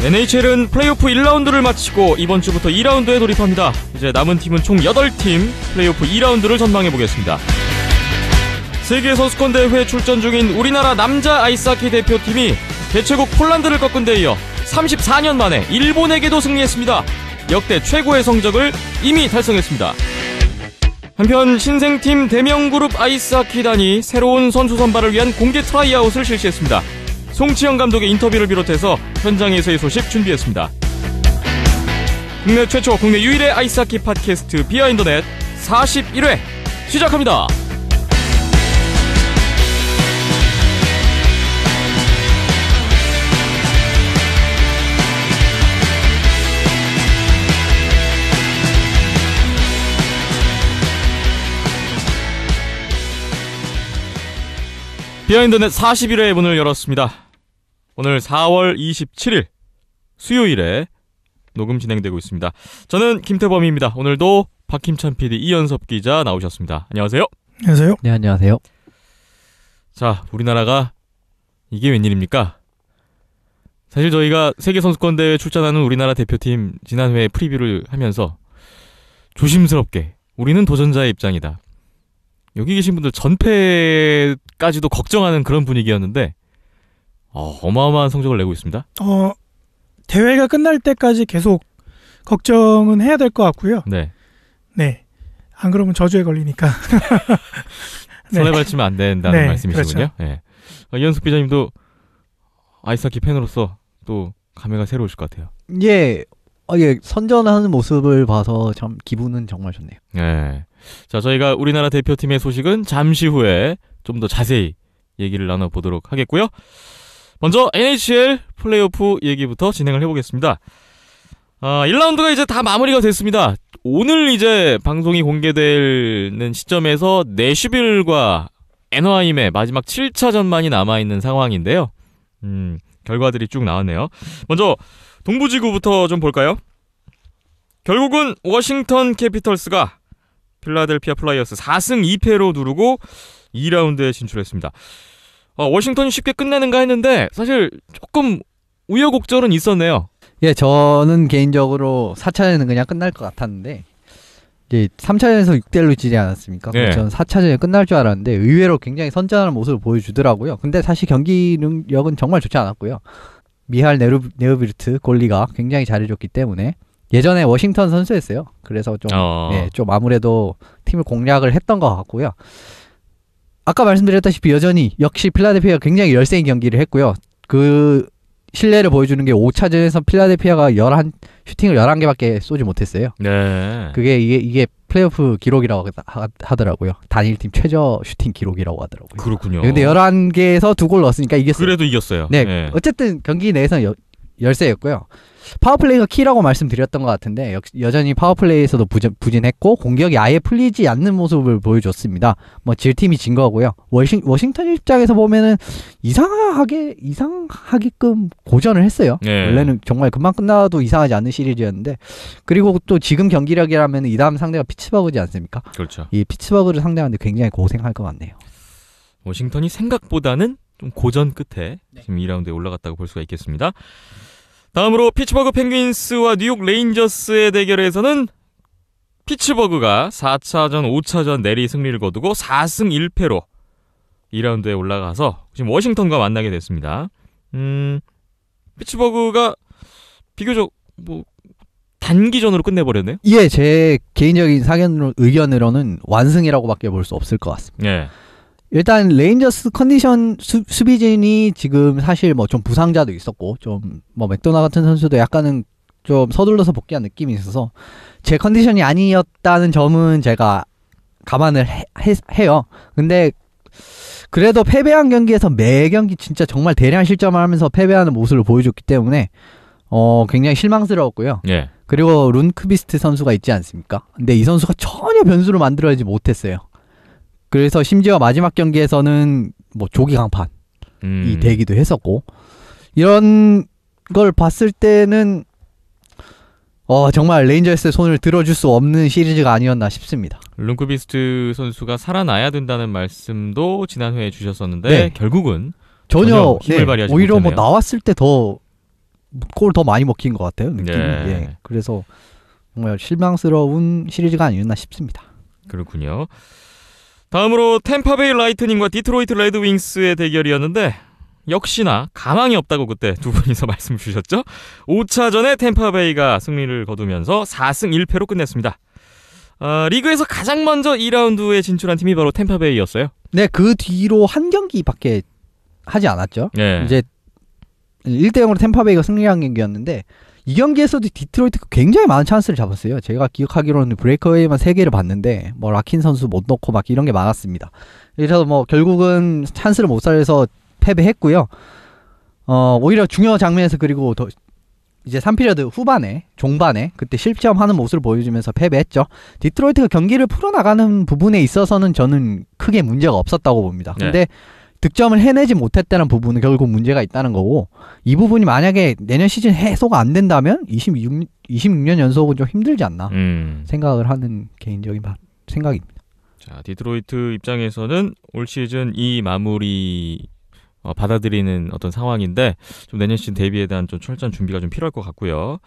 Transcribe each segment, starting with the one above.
NHL은 플레이오프 1라운드를 마치고 이번 주부터 2라운드에 돌입합니다. 이제 남은 팀은 총 8팀, 플레이오프 2라운드를 전망해보겠습니다. 세계선수권대회에 출전 중인 우리나라 남자 아이스하키 대표팀이 개최국 폴란드를 꺾은 데 이어 34년 만에 일본에게도 승리했습니다. 역대 최고의 성적을 이미 달성했습니다. 한편 신생팀 대명그룹 아이스하키단이 새로운 선수 선발을 위한 공개 트라이아웃을 실시했습니다. 송치영 감독의 인터뷰를 비롯해서 현장에서의 소식 준비했습니다. 국내 최초, 국내 유일의 아이스하키 팟캐스트 비하인더넷 41회 시작합니다. 비하인드넷 41회의 문을 열었습니다. 오늘 4월 27일 수요일에 녹음 진행되고 있습니다. 저는 김태범입니다. 오늘도 박힘찬 PD, 이연섭 기자 나오셨습니다. 안녕하세요. 안녕하세요. 네, 안녕하세요. 자, 우리나라가 이게 웬일입니까? 사실 저희가 세계선수권대회에 출전하는 우리나라 대표팀 지난 회에 프리뷰를 하면서 조심스럽게 우리는 도전자의 입장이다, 여기 계신 분들 전패까지도 걱정하는 그런 분위기였는데 어마어마한 성적을 내고 있습니다. 대회가 끝날 때까지 계속 걱정은 해야 될 것 같고요. 네. 네. 안 그러면 저주에 걸리니까. 네. 손해 발치면 안 된다는 네, 말씀이시군요. 그렇죠. 네. 이현숙 기자님도 아이스하키 팬으로서 또 감회가 새로우실 것 같아요. 예, 선전하는 모습을 봐서 참 기분은 정말 좋네요. 네. 자, 저희가 우리나라 대표팀의 소식은 잠시 후에 좀 더 자세히 얘기를 나눠보도록 하겠고요. 먼저 NHL 플레이오프 얘기부터 진행을 해보겠습니다. 1라운드가 이제 다 마무리가 됐습니다. 오늘 이제 방송이 공개되는 시점에서 내슈빌과 애너하임의 마지막 7차전만이 남아있는 상황인데요. 결과들이 쭉 나왔네요. 먼저 동부지구부터 좀 볼까요? 결국은 워싱턴 캐피털스가 필라델피아 플라이어스 4승 2패로 누르고 2라운드에 진출했습니다. 워싱턴이 쉽게 끝내는가 했는데 사실 조금 우여곡절은 있었네요. 예, 저는 개인적으로 4차전은 그냥 끝날 것 같았는데 이제 3차전에서 6대1로 지지 않았습니까? 네. 저는 4차전에 끝날 줄 알았는데 의외로 굉장히 선전하는 모습을 보여주더라고요. 근데 사실 경기 능력은 정말 좋지 않았고요. 미할 네르비르트 골리가 굉장히 잘해줬기 때문에 예전에 워싱턴 선수였어요. 그래서 좀 아무래도 팀을 공략을 했던 것 같고요. 아까 말씀드렸다시피 여전히 역시 필라델피아가 굉장히 열세인 경기를 했고요. 그 신뢰를 보여주는 게 5차전에서 필라델피아가 슈팅을 11개밖에 쏘지 못했어요. 네. 그게 이게 플레이오프 기록이라고 하더라고요. 단일팀 최저 슈팅 기록이라고 하더라고요. 그렇군요. 근데 11개에서 2골 넣었으니까 이겼어요. 그래도 이겼어요. 네. 네. 어쨌든 경기 내에서는 열세였고요. 파워플레이가 키라고 말씀드렸던 것 같은데 여전히 파워플레이에서도 부진했고 공격이 아예 풀리지 않는 모습을 보여줬습니다. 뭐 질 팀이 진 거고요. 워싱턴 입장에서 보면은 이상하게끔 고전을 했어요. 네. 원래는 정말 금방 끝나도 이상하지 않는 시리즈였는데, 그리고 또 지금 경기력이라면 이 다음 상대가 피츠버그지 않습니까? 그렇죠. 이 피츠버그를 상대하는데 굉장히 고생할 것 같네요. 워싱턴이 생각보다는 좀 고전 끝에 지금 2라운드에 올라갔다고 볼 수가 있겠습니다. 다음으로 피츠버그 펭귄스와 뉴욕 레인저스의 대결에서는 피츠버그가 4차전, 5차전 내리 승리를 거두고 4승 1패로 2라운드에 올라가서 지금 워싱턴과 만나게 됐습니다. 피츠버그가 비교적 단기전으로 끝내버렸네요. 예, 제 개인적인 의견으로는 완승이라고밖에 볼 수 없을 것 같습니다. 네. 일단 레인저스 컨디션 수비진이 지금 사실 뭐 좀 부상자도 있었고 좀 뭐 맥도나 같은 선수도 약간은 좀 서둘러서 복귀한 느낌이 있어서 제 컨디션이 아니었다는 점은 제가 감안을 해요. 근데 그래도 패배한 경기에서 매 경기 진짜 정말 대량 실점을 하면서 패배하는 모습을 보여줬기 때문에 굉장히 실망스러웠고요. 예. 그리고 룬크비스트 선수가 있지 않습니까? 근데 이 선수가 전혀 변수를 만들어내지 못했어요. 그래서 심지어 마지막 경기에서는 뭐 조기 강판이 되기도 했었고, 이런 걸 봤을 때는 정말 레인저스의 손을 들어줄 수 없는 시리즈가 아니었나 싶습니다. 룬크비스트 선수가 살아나야 된다는 말씀도 지난 회에 주셨었는데 네. 결국은 전혀 힘을 발휘하지 오히려 못했네요. 뭐 나왔을 때 더 골 더 많이 먹힌 것 같아요. 느낌이. 네. 예. 그래서 정말 실망스러운 시리즈가 아니었나 싶습니다. 그렇군요. 다음으로 템파베이 라이트닝과 디트로이트 레드윙스의 대결이었는데 역시나 가망이 없다고 그때 두 분이서 말씀 주셨죠. 5차전에 템파베이가 승리를 거두면서 4승 1패로 끝냈습니다. 리그에서 가장 먼저 2라운드에 진출한 팀이 바로 템파베이였어요. 네, 그 뒤로 한 경기밖에 하지 않았죠. 네. 이제 1대0으로 템파베이가 승리한 경기였는데 이 경기에서도 디트로이트가 굉장히 많은 찬스를 잡았어요. 제가 기억하기로는 브레이크웨이만 3개를 봤는데 뭐 라킨 선수 못 넣고 막 이런 게 많았습니다. 그래서 뭐 결국은 찬스를 못 살려서 패배했고요. 오히려 중요 장면에서 그리고 더 이제 3피리어드 후반에 종반에 그때 실점하는 모습을 보여주면서 패배했죠. 디트로이트가 경기를 풀어나가는 부분에 있어서는 저는 크게 문제가 없었다고 봅니다. 근데 득점을 해내지 못했다는 부분은 결국 문제가 있다는 거고 이 부분이 만약에 내년 시즌 해소가 안 된다면 26년 연속은 좀 힘들지 않나 생각을 하는 개인적인 생각입니다. 자, 디트로이트 입장에서는 올 시즌 이 마무리 받아들이는 어떤 상황인데 좀 내년 시즌 대비에 대한 좀 철저한 준비가 좀 필요할 것 같고요.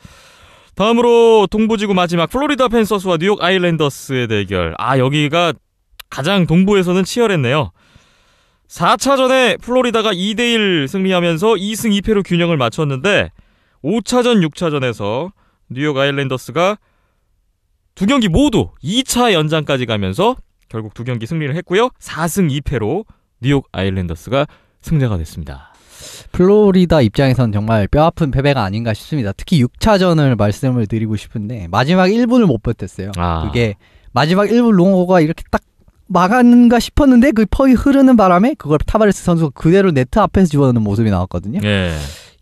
다음으로 동부지구 마지막 플로리다 팬서스와 뉴욕 아일랜더스의 대결. 여기가 가장 동부에서는 치열했네요. 4차전에 플로리다가 2대1 승리하면서 2승 2패로 균형을 맞췄는데 5차전 6차전에서 뉴욕 아일랜더스가 두 경기 모두 2차 연장까지 가면서 결국 두 경기 승리를 했고요. 4승 2패로 뉴욕 아일랜더스가 승자가 됐습니다. 플로리다 입장에선 정말 뼈아픈 패배가 아닌가 싶습니다. 특히 6차전을 말씀을 드리고 싶은데 마지막 1분을 못 버텼어요. 그게 마지막 1분 롱호가 이렇게 딱 막았는가 싶었는데 그 퍼이 흐르는 바람에 그걸 타바레스 선수가 그대로 네트 앞에서 집어넣는 모습이 나왔거든요.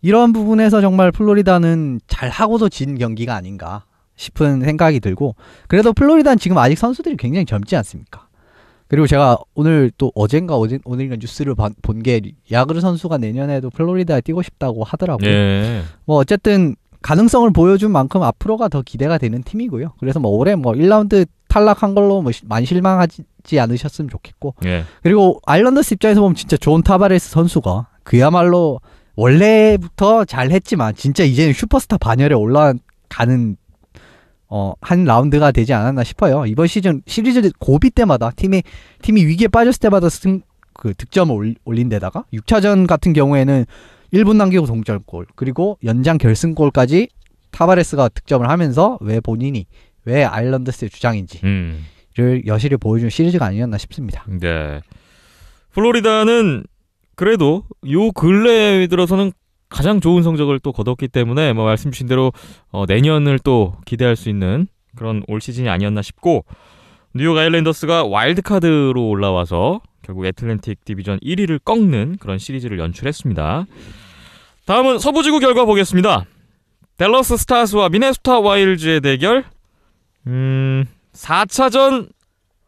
이런 부분에서 정말 플로리다는 잘하고도 진 경기가 아닌가 싶은 생각이 들고 그래도 플로리다는 지금 아직 선수들이 굉장히 젊지 않습니까? 그리고 제가 오늘 또 오늘인가 뉴스를 본 게 야그르 선수가 내년에도 플로리다에 뛰고 싶다고 하더라고요. 뭐 어쨌든 가능성을 보여준 만큼 앞으로가 더 기대가 되는 팀이고요. 그래서 뭐 올해 뭐 1라운드 탈락한 걸로 뭐 많이 실망하지 않으셨으면 좋겠고 그리고 아일랜더스 입장에서 보면 진짜 존 타바레스 선수가 그야말로 원래부터 잘했지만 진짜 이제는 슈퍼스타 반열에 올라가는 한 라운드가 되지 않았나 싶어요. 이번 시즌 시리즈 고비 때마다 팀이 위기에 빠졌을 때마다 득점을 올린 데다가 6차전 같은 경우에는 1분 남기고 동점골 그리고 연장 결승골까지 타바레스가 득점을 하면서 왜 아일랜더스의 주장인지를 여실히 보여준 시리즈가 아니었나 싶습니다. 네. 플로리다는 그래도 요 근래에 들어서는 가장 좋은 성적을 또 거뒀기 때문에 뭐 말씀 주신 대로 내년을 또 기대할 수 있는 그런 올 시즌이 아니었나 싶고 뉴욕 아일랜더스가 와일드카드로 올라와서 결국 애틀랜틱 디비전 1위를 꺾는 그런 시리즈를 연출했습니다. 다음은 서부지구 결과 보겠습니다. 댈러스 스타스와 미네소타 와일즈의 대결 4차전,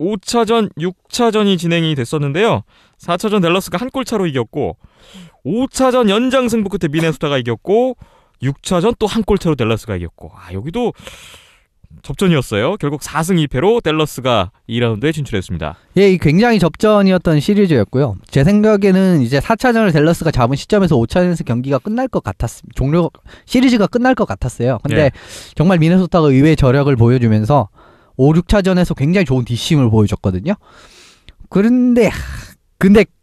5차전, 6차전이 진행이 됐었는데요. 4차전 댈러스가 한 골 차로 이겼고 5차전 연장 승부 끝에 미네소타가 이겼고 6차전 또 한 골 차로 댈러스가 이겼고 여기도 접전이었어요. 결국 4승 2패로 댈러스가 2라운드에 진출했습니다. 예, 굉장히 접전이었던 시리즈였고요. 제 생각에는 이제 4차전을 댈러스가 잡은 시점에서 5차전에서 경기가 끝날 것 같았습니다. 시리즈가 끝날 것 같았어요. 근데 정말 미네소타가 의외의 저력을 보여주면서 5, 6차전에서 굉장히 좋은 뒷심을 보여줬거든요. 근데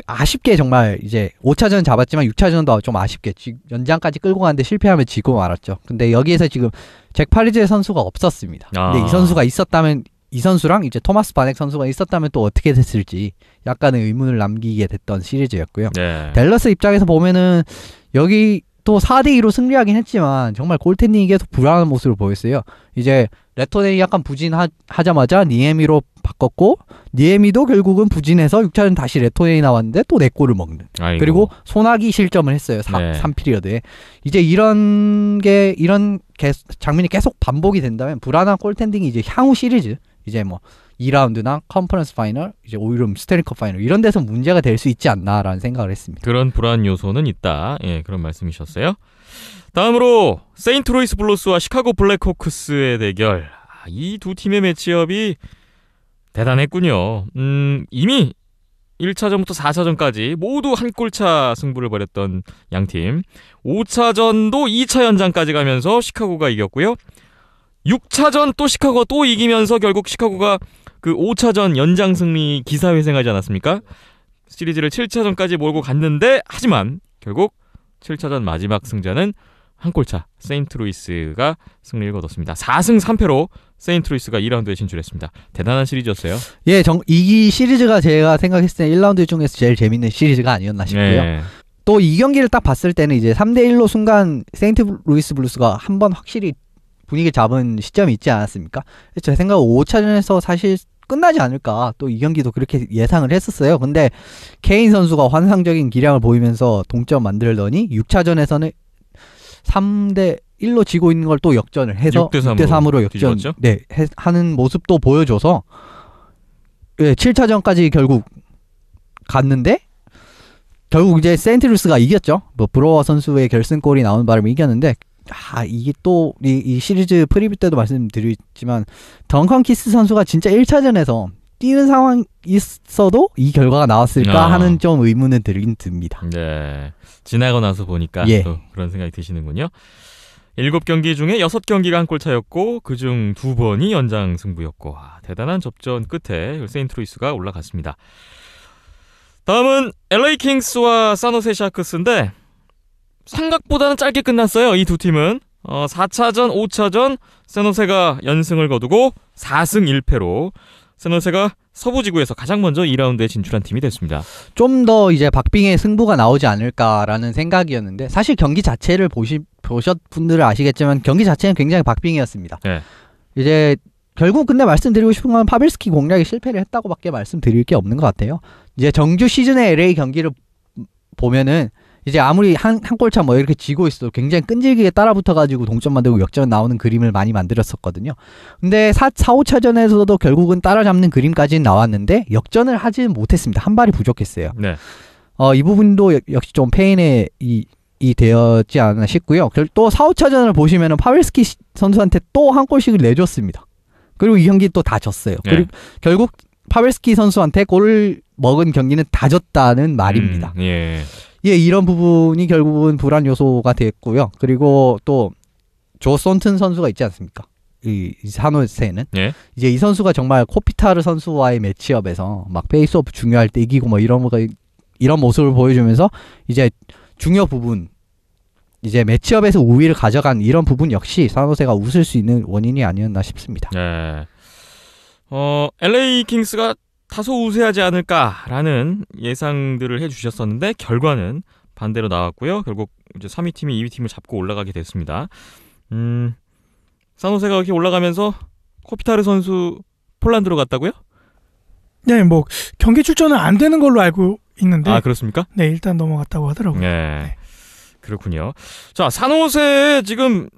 아쉽게 정말 이제 5차전 잡았지만 6차전도 좀 아쉽게 연장까지 끌고 가는데 실패하면 지고 말았죠. 근데 여기에서 지금 잭 파리제 선수가 없었습니다. 근데 이 선수가 있었다면 이 선수랑 이제 토마스 바넥 선수가 있었다면 또 어떻게 됐을지 약간의 의문을 남기게 됐던 시리즈였고요. 댈러스 입장에서 보면은 여기 또 4대2로 승리하긴 했지만 정말 골텐딩이 계속 불안한 모습을 보였어요. 이제 레토네이 약간 부진하자마자 니에미로 바꿨고 니에미도 결국은 부진해서 6차전 다시 레토네이 나왔는데 또 4골을 먹는. 그리고 소나기 실점을 했어요. 3피리어드에. 이제 이런 장면이 계속 반복이 된다면 불안한 골텐딩이 이제 향후 시리즈 이제 뭐 2라운드나 컨퍼런스 파이널, 이제 오히려 스탠리컵 파이널 이런 데서 문제가 될 수 있지 않나라는 생각을 했습니다. 그런 불안 요소는 있다. 그런 말씀이셨어요. 다음으로 세인트루이스 블루스와 시카고 블랙호크스의 대결. 이 두 팀의 매치업이 대단했군요. 이미 1차전부터 4차전까지 모두 한 골차 승부를 벌였던 양팀. 5차전도 2차 연장까지 가면서 시카고가 이겼고요. 6차전 또 시카고가 또 이기면서 결국 시카고가 그 5차전 연장 승리 기사회생하지 않았습니까? 시리즈를 7차전까지 몰고 갔는데 하지만 결국 7차전 마지막 승자는 한 골차 세인트루이스가 승리를 거뒀습니다. 4승 3패로 세인트루이스가 2라운드에 진출했습니다. 대단한 시리즈였어요. 예, 이 시리즈가 제가 생각했을 때 1라운드 중에서 제일 재밌는 시리즈가 아니었나 싶고요. 네. 또 이 경기를 딱 봤을 때는 이제 3대1로 순간 세인트루이스 블루스가 한번 확실히 분위기 잡은 시점이 있지 않았습니까? 제 생각은 5차전에서 사실 끝나지 않을까, 또 이 경기도 그렇게 예상을 했었어요. 근데 케인 선수가 환상적인 기량을 보이면서 동점 만들더니 6차전에서는 3대1로 지고 있는 걸 또 역전을 해서 6대3으로 역전 뒤집었죠? 네, 하는 모습도 보여줘서 예, 7차전까지 결국 갔는데 결국 이제 세인트루이스가 이겼죠. 뭐 브로워 선수의 결승골이 나오는 바람에 이겼는데, 이게 또 이 시리즈 프리뷰 때도 말씀드렸지만 덩컨 키스 선수가 진짜 1차전에서 뛰는 상황이 있어도 이 결과가 나왔을까 하는 좀 의문은 들긴 듭니다. 네. 지나고 나서 보니까 예. 또 그런 생각이 드시는군요. 7경기 중에 6경기가 한 골 차였고 그중 2번이 연장 승부였고, 대단한 접전 끝에 세인트루이스가 올라갔습니다. 다음은 LA 킹스와 사노세 샤크스인데 생각보다는 짧게 끝났어요. 이 두 팀은 4차전, 5차전 세노세가 연승을 거두고 4승 1패로 세노세가 서부지구에서 가장 먼저 2라운드에 진출한 팀이 됐습니다. 좀 더 이제 박빙의 승부가 나오지 않을까라는 생각이었는데, 사실 경기 자체를 보셨 분들은 아시겠지만 경기 자체는 굉장히 박빙이었습니다. 네. 이제 결국 근데 말씀드리고 싶은 건 파벨스키 공략에 실패를 했다고밖에 말씀드릴 게 없는 것 같아요. 이제 정규 시즌의 LA 경기를 보면은 이제 아무리 한 골차 뭐 이렇게 지고 있어도 굉장히 끈질기게 따라붙어가지고 동점 만들고 역전 나오는 그림을 많이 만들었었거든요. 근데 4, 5차전에서도 결국은 따라잡는 그림까지는 나왔는데 역전을 하지는 못했습니다. 한 발이 부족했어요. 네. 이 부분도 역시 좀 페인에 이 되었지 않나 싶고요. 또 4, 5차전을 보시면은 파벨스키 선수한테 또 한 골씩을 내줬습니다. 그리고 이 경기 또 다 졌어요. 네. 그리고 결국 파벨스키 선수한테 골을 먹은 경기는 다 졌다는 말입니다. 예. 예, 이런 부분이 결국은 불안 요소가 됐고요. 그리고 또 조 손튼 선수가 있지 않습니까? 이 산호세는 예. 이제 이 선수가 정말 코피타르 선수와의 매치업에서 막 페이스오프 중요할 때 이기고 뭐 이런 모습을 보여주면서 이제 중요 부분, 이제 매치업에서 우위를 가져간 이런 부분 역시 산호세가 웃을 수 있는 원인이 아니었나 싶습니다. 네. LA 킹스가 다소 우세하지 않을까라는 예상들을 해주셨었는데 결과는 반대로 나왔고요. 결국 이제 3위 팀이 2위 팀을 잡고 올라가게 됐습니다. 산호세가 이렇게 올라가면서 코피타르 선수 폴란드로 갔다고요? 네, 뭐 경기 출전은 안 되는 걸로 알고 있는데, 그렇습니까? 네, 일단 넘어갔다고 하더라고요. 네. 그렇군요. 자, 산호세 지금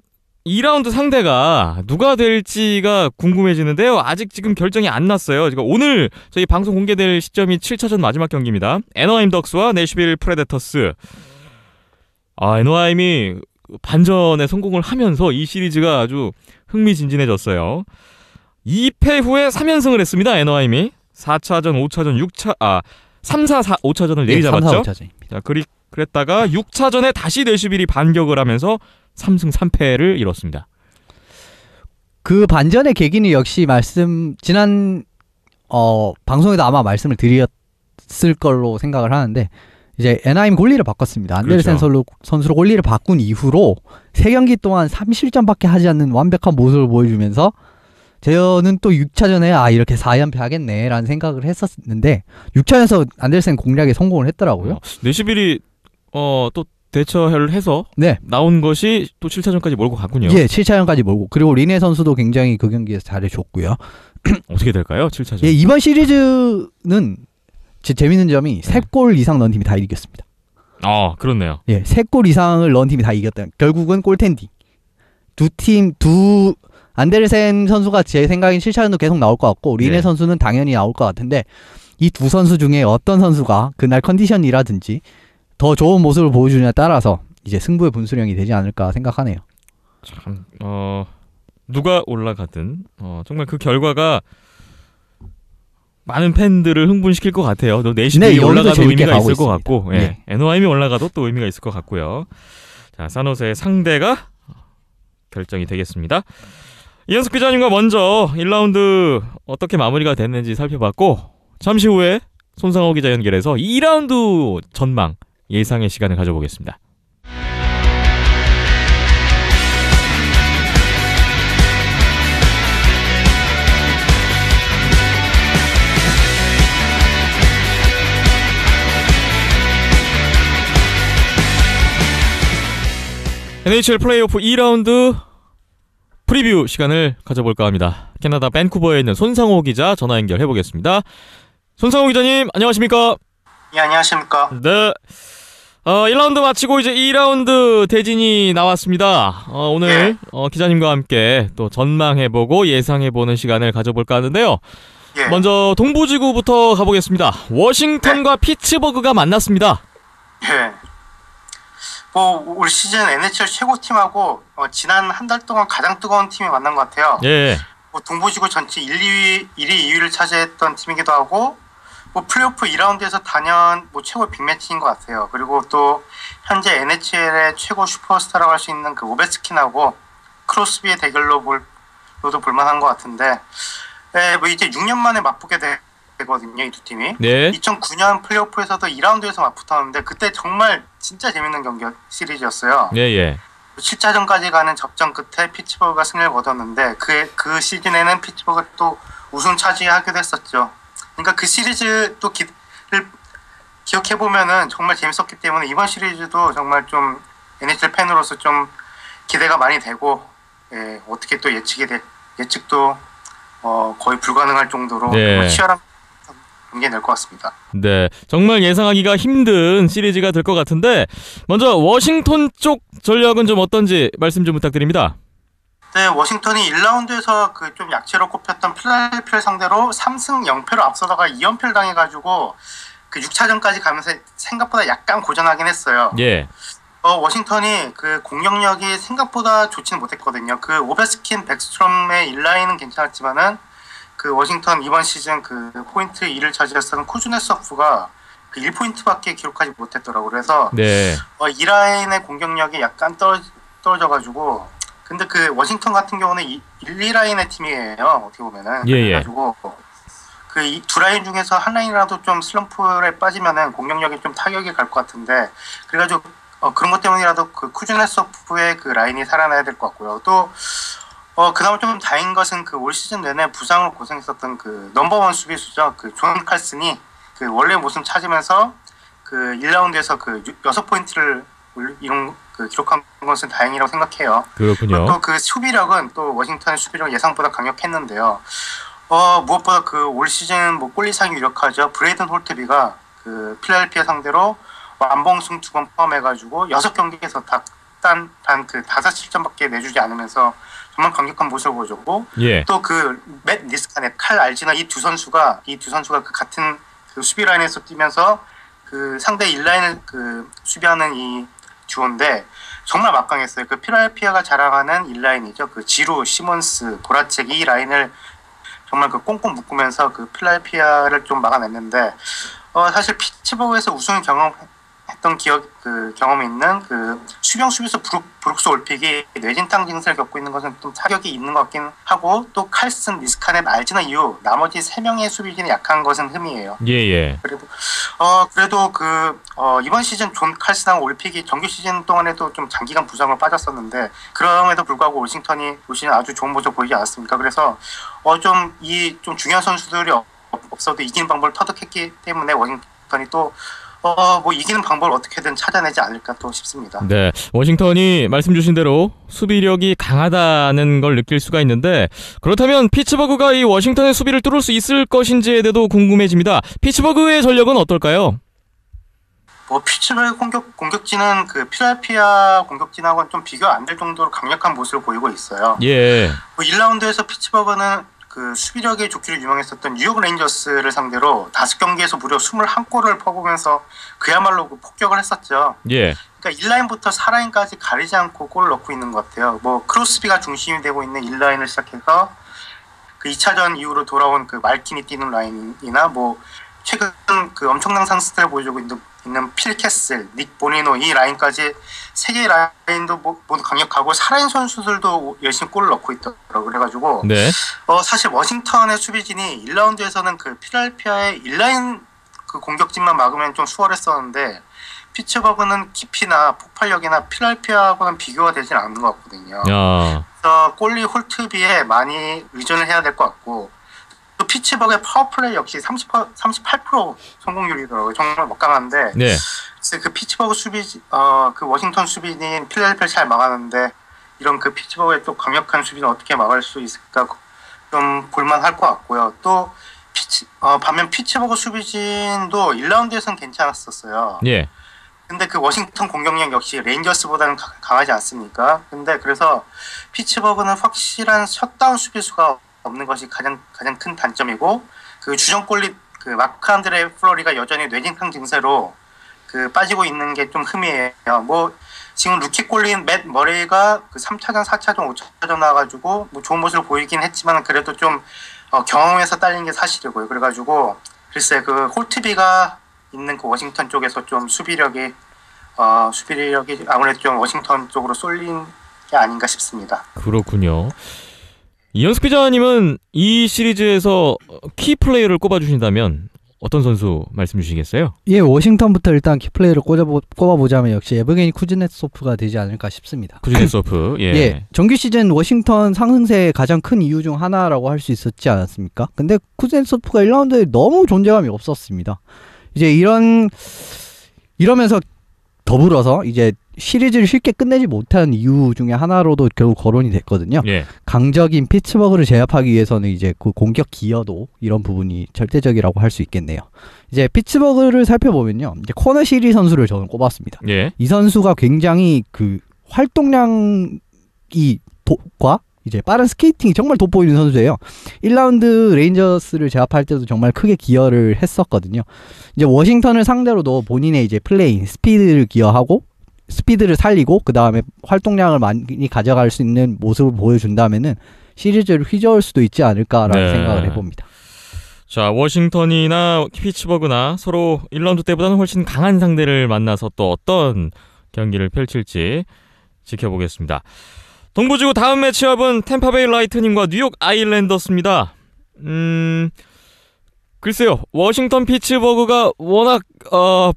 2라운드 상대가 누가 될지가 궁금해지는데요. 아직 지금 결정이 안 났어요. 지금 오늘 저희 방송 공개될 시점이 7차전 마지막 경기입니다. 애너하임 덕스와 내슈빌 프레데터스. 애너하임이 반전에 성공을 하면서 이 시리즈가 아주 흥미진진해졌어요. 2패 후에 3연승을 했습니다. 애너하임이 4차전, 5차전, 3, 4, 5차전을 내리잡았죠. 3, 4, 5차전입니다. 자, 그랬다가 6차전에 다시 내슈빌이 반격을 하면서 3승 3패를 이뤘습니다. 그 반전의 계기는 역시 지난 방송에도 아마 말씀을 드렸을 걸로 생각을 하는데, 이제 애나임 골리를 바꿨습니다. 안데르센 선수로 골리를 바꾼 이후로 3경기 동안 3실점밖에 하지 않는 완벽한 모습을 보여주면서 저는 또 6차전에 이렇게 4연패 하겠네 라는 생각을 했었는데 6차전에서 안데르센 공략에 성공을 했더라고요. 내슈빌이 또 대처를 해서 네. 나온 것이 또 7차전까지 몰고 갔군요. 예, 7차전까지 몰고, 그리고 리네 선수도 굉장히 그 경기에서 잘해줬고요. 어떻게 될까요? 7차전. 예, 이번 시리즈는 재밌는 점이 3골 이상 넣은 팀이 다 이겼습니다. 그렇네요. 예, 3골 이상을 넣은 팀이 다 이겼다. 결국은 골텐디. 안데르센 선수가 제 생각엔 7차전도 계속 나올 것 같고, 리네 선수는 당연히 나올 것 같은데, 이 두 선수 중에 어떤 선수가 그날 컨디션이라든지 더 좋은 모습을 보여주냐에 따라서 이제 승부의 분수령이 되지 않을까 생각하네요. 참, 누가 올라가든 정말 그 결과가 많은 팬들을 흥분시킬 것 같아요. 또 내시 네, 이 여기도 올라가도 재밌게 의미가 가고 있을 것 있습니다. 같고, 예. 네. NOIM이 올라가도 또 의미가 있을 것 같고요. 자, 산호세의 상대가 결정이 되겠습니다. 이현숙 기자님과 먼저 1라운드 어떻게 마무리가 됐는지 살펴봤고, 잠시 후에 손상호 기자 연결해서 2라운드 전망 예상의 시간을 가져보겠습니다. NHL 플레이오프 2라운드 프리뷰 시간을 가져볼까 합니다. 캐나다 밴쿠버에 있는 손상호 기자 전화 연결해보겠습니다. 손상호 기자님, 안녕하십니까? 예, 안녕하십니까. 네. 1라운드 마치고 이제 2라운드 대진이 나왔습니다. 오늘 기자님과 함께 또 전망해보고 예상해보는 시간을 가져볼까 하는데요. 예. 먼저 동부지구부터 가보겠습니다. 워싱턴과 피츠버그가 만났습니다. 예. 올 시즌 NHL 최고팀하고 지난 한 달 동안 가장 뜨거운 팀이 만난 것 같아요. 예. 동부지구 전체 1위, 2위를 차지했던 팀이기도 하고 플레이오프 2라운드에서 단연 최고 빅매치인 것 같아요. 그리고 또 현재 NHL의 최고 슈퍼스타라고 할 수 있는 그 오베스킨하고 크로스비의 대결로도 볼만한 것 같은데, 이제 6년 만에 맞붙게 되거든요, 이 두 팀이. 네. 2009년 플레이오프에서도 2라운드에서 맞붙었는데 그때 정말 진짜 재밌는 시리즈였어요. 예. 7차전까지 가는 접전 끝에 피츠버그가 승리를 거뒀는데 그 시즌에는 피츠버그가 또 우승 차지하기도 했었죠. 그러니까 그 시리즈 또 기억해보면은 정말 재밌었기 때문에 이번 시리즈도 정말 좀 NHL 팬으로서 좀 기대가 많이 되고, 어떻게 또 예측도 거의 불가능할 정도로 정말 치열한 경기가 될 것 같습니다. 네, 정말 예상하기가 힘든 시리즈가 될 것 같은데, 먼저 워싱턴 쪽 전략은 좀 어떤지 말씀 좀 부탁드립니다. 네, 워싱턴이 1라운드에서 그 좀 약체로 꼽혔던 필라델피아를 상대로 3승 0패로 앞서다가 2연패를 당해가지고 그 6차전까지 가면서 생각보다 약간 고전하긴 했어요. 예. 워싱턴이 그 공격력이 생각보다 좋지는 못했거든요. 그 오베스킨, 백스트롬의 인라인은 괜찮았지만은 그 워싱턴 이번 시즌 그 포인트 2를 차지했던 쿠즈네소프가 그 1포인트밖에 기록하지 못했더라고요. 그래서 이 라인의 공격력이 약간 떨어져가지고, 근데 그 워싱턴 같은 경우는 1, 2라인의 팀이에요. 어떻게 보면은. 그래가지고 그 이 두 라인 중에서 한 라인이라도 좀 슬럼프에 빠지면은 공격력이 좀 타격이 갈 것 같은데, 그래가지고 그런 것 때문이라도 그 쿠즈네소프의 그 라인이 살아나야 될 것 같고요. 또 그나마 좀 다행인 것은 그 올 시즌 내내 부상으로 고생했었던 그 넘버원 수비수죠. 그 존 칼슨이 그 원래 모습 찾으면서 그 1라운드에서 그 6포인트를 기록한 것은 다행이라고 생각해요. 그렇군요. 또 그 수비력은 또 워싱턴의 수비력 예상보다 강력했는데요. 무엇보다 그 올 시즌 골 이상이 유력하죠. 브레이든 홀트비가 그 필라델피아 상대로 완봉승 2번 포함해가지고 6경기에서 단 그 5실점밖에 내주지 않으면서 정말 강력한 모습을 보여줬고, 또 그 맷 니스카넷, 칼 알지너 이 두 선수가 그 같은 그 수비 라인에서 뛰면서 그 상대 1라인을 그 수비하는 이 듀오인데 정말 막강했어요. 그 필라델피아가 자랑하는 1라인이죠. 그 지루, 시몬스, 보라책 이 라인을 정말 그 꽁꽁 묶으면서 그 필라델피아를 좀 막아냈는데, 사실 피츠버그에서 우승을 경험했던 경험이 있는 그 수비형 수비수 브룩스 올픽이 뇌진탕 증세를 겪고 있는 것은 좀 타격이 있는 것 같긴 하고, 또 칼슨, 니스카넷, 알지너 이후 나머지 3명의 수비진이 약한 것은 흠이에요. 그래도 이번 시즌 존 칼슨하고 올픽이 정규 시즌 동안에도 좀 장기간 부상으로 빠졌었는데, 그럼에도 불구하고 워싱턴이 올 시즌 아주 좋은 모습 보이지 않았습니까? 그래서 좀 중요한 선수들이 없어도 이기는 방법을 터득했기 때문에 워싱턴이 또 이기는 방법을 어떻게든 찾아내지 않을까 또 싶습니다. 네, 워싱턴이 말씀 주신 대로 수비력이 강하다는 걸 느낄 수가 있는데, 그렇다면 피츠버그가 이 워싱턴의 수비를 뚫을 수 있을 것인지에 대해도 궁금해집니다. 피츠버그의 전력은 어떨까요? 피츠버그 공격진은 그 필라델피아 공격진하고는 좀 비교 안 될 정도로 강력한 모습을 보이고 있어요. 1라운드에서 피츠버그는 그 수비력이 좋기로 유명했었던 뉴욕 레인저스를 상대로 5경기에서 무려 21골을 퍼보면서 그야말로 폭격을 했었죠. 그러니까 1라인부터 4라인까지 가리지 않고 골을 넣고 있는 것 같아요. 크로스비가 중심이 되고 있는 1라인을 시작해서 그 2차전 이후로 돌아온 그 말킨이 뛰는 라인이나 뭐 최근 그 엄청난 상승세를 보여주고 있는 필 캐슬, 닉 보니노 이 라인까지 세 개의 라인도 모두 강력하고 살아있는 선수들도 열심히 골을 넣고 있더라고요. 그래가지고 네. 사실 워싱턴의 수비진이 1라운드에서는 그 필라델피아의 1라인 그 공격진만 막으면 좀 수월했었는데 피츠버그는 깊이나 폭발력이나 필라델피아하고는 비교가 되진 않는 것 같거든요. 야. 그래서 골리 홀트비에 많이 의존을 해야 될 것 같고 또 피츠버그의 파워플레이 역시 38% 성공률이더라고요. 정말 막강한데 네. 그 피츠버그 그 워싱턴 수비진 필라델피아를 잘 막았는데 이런 그 피츠버그의 또 강력한 수비는 어떻게 막을 수 있을까 좀 볼만할 것 같고요. 또 반면 피츠버그 수비진도 1라운드에서는 괜찮았었어요. 예. 근데 그 워싱턴 공격력 역시 레인저스보다는 강하지 않습니까? 근데 그래서 피츠버그는 확실한 셧다운 수비수가 없는 것이 가장 큰 단점이고 그 주전골리 그 마크 안드레 플로리가 여전히 뇌진탕 증세로 그 빠지고 있는 게 좀 흠이에요. 뭐 지금 루키 골린 맷 머레이가 그 3차전, 4차전, 5차전 나와가지고 뭐 좋은 모습을 보이긴 했지만 그래도 좀 경험에서 딸린 게 사실이고요. 그래가지고 글쎄 그 홀트비가 있는 그 워싱턴 쪽에서 좀 수비력이 아무래도 좀 워싱턴 쪽으로 쏠린 게 아닌가 싶습니다. 그렇군요. 이현숙 기자님은 이 시리즈에서 키 플레이어를 꼽아주신다면 어떤 선수 말씀 주시겠어요? 예, 워싱턴부터 일단 키플레이를 꼽아보자면 역시 에브게니 쿠즈네소프가 되지 않을까 싶습니다. 쿠즈네소프. 예. 예, 정규 시즌 워싱턴 상승세의 가장 큰 이유 중 하나라고 할 수 있었지 않았습니까? 근데 쿠즈네소프가 1라운드에 너무 존재감이 없었습니다. 이제 이러면서 더불어서 이제 시리즈를 쉽게 끝내지 못한 이유 중에 하나로도 결국 거론이 됐거든요. 예. 강적인 피츠버그를 제압하기 위해서는 이제 그 공격 기여도 이런 부분이 절대적이라고 할 수 있겠네요. 이제 피츠버그를 살펴보면요, 이제 코너 시리 선수를 저는 꼽았습니다. 예. 이 선수가 굉장히 그 활동량과 이제 빠른 스케이팅이 정말 돋보이는 선수예요. 1라운드 레인저스를 제압할 때도 정말 크게 기여를 했었거든요. 이제 워싱턴을 상대로도 본인의 이제 플레이, 스피드를 기여하고 스피드를 살리고 그 다음에 활동량을 많이 가져갈 수 있는 모습을 보여준다면은 시리즈를 휘저을 수도 있지 않을까라는 네. 생각을 해봅니다. 자, 워싱턴이나 피츠버그나 서로 1라운드 때보다는 훨씬 강한 상대를 만나서 또 어떤 경기를 펼칠지 지켜보겠습니다. 동부지구 다음 매치업은 템파베이 라이트닝과 뉴욕 아일랜더스입니다. 글쎄요, 워싱턴 피츠버그가 워낙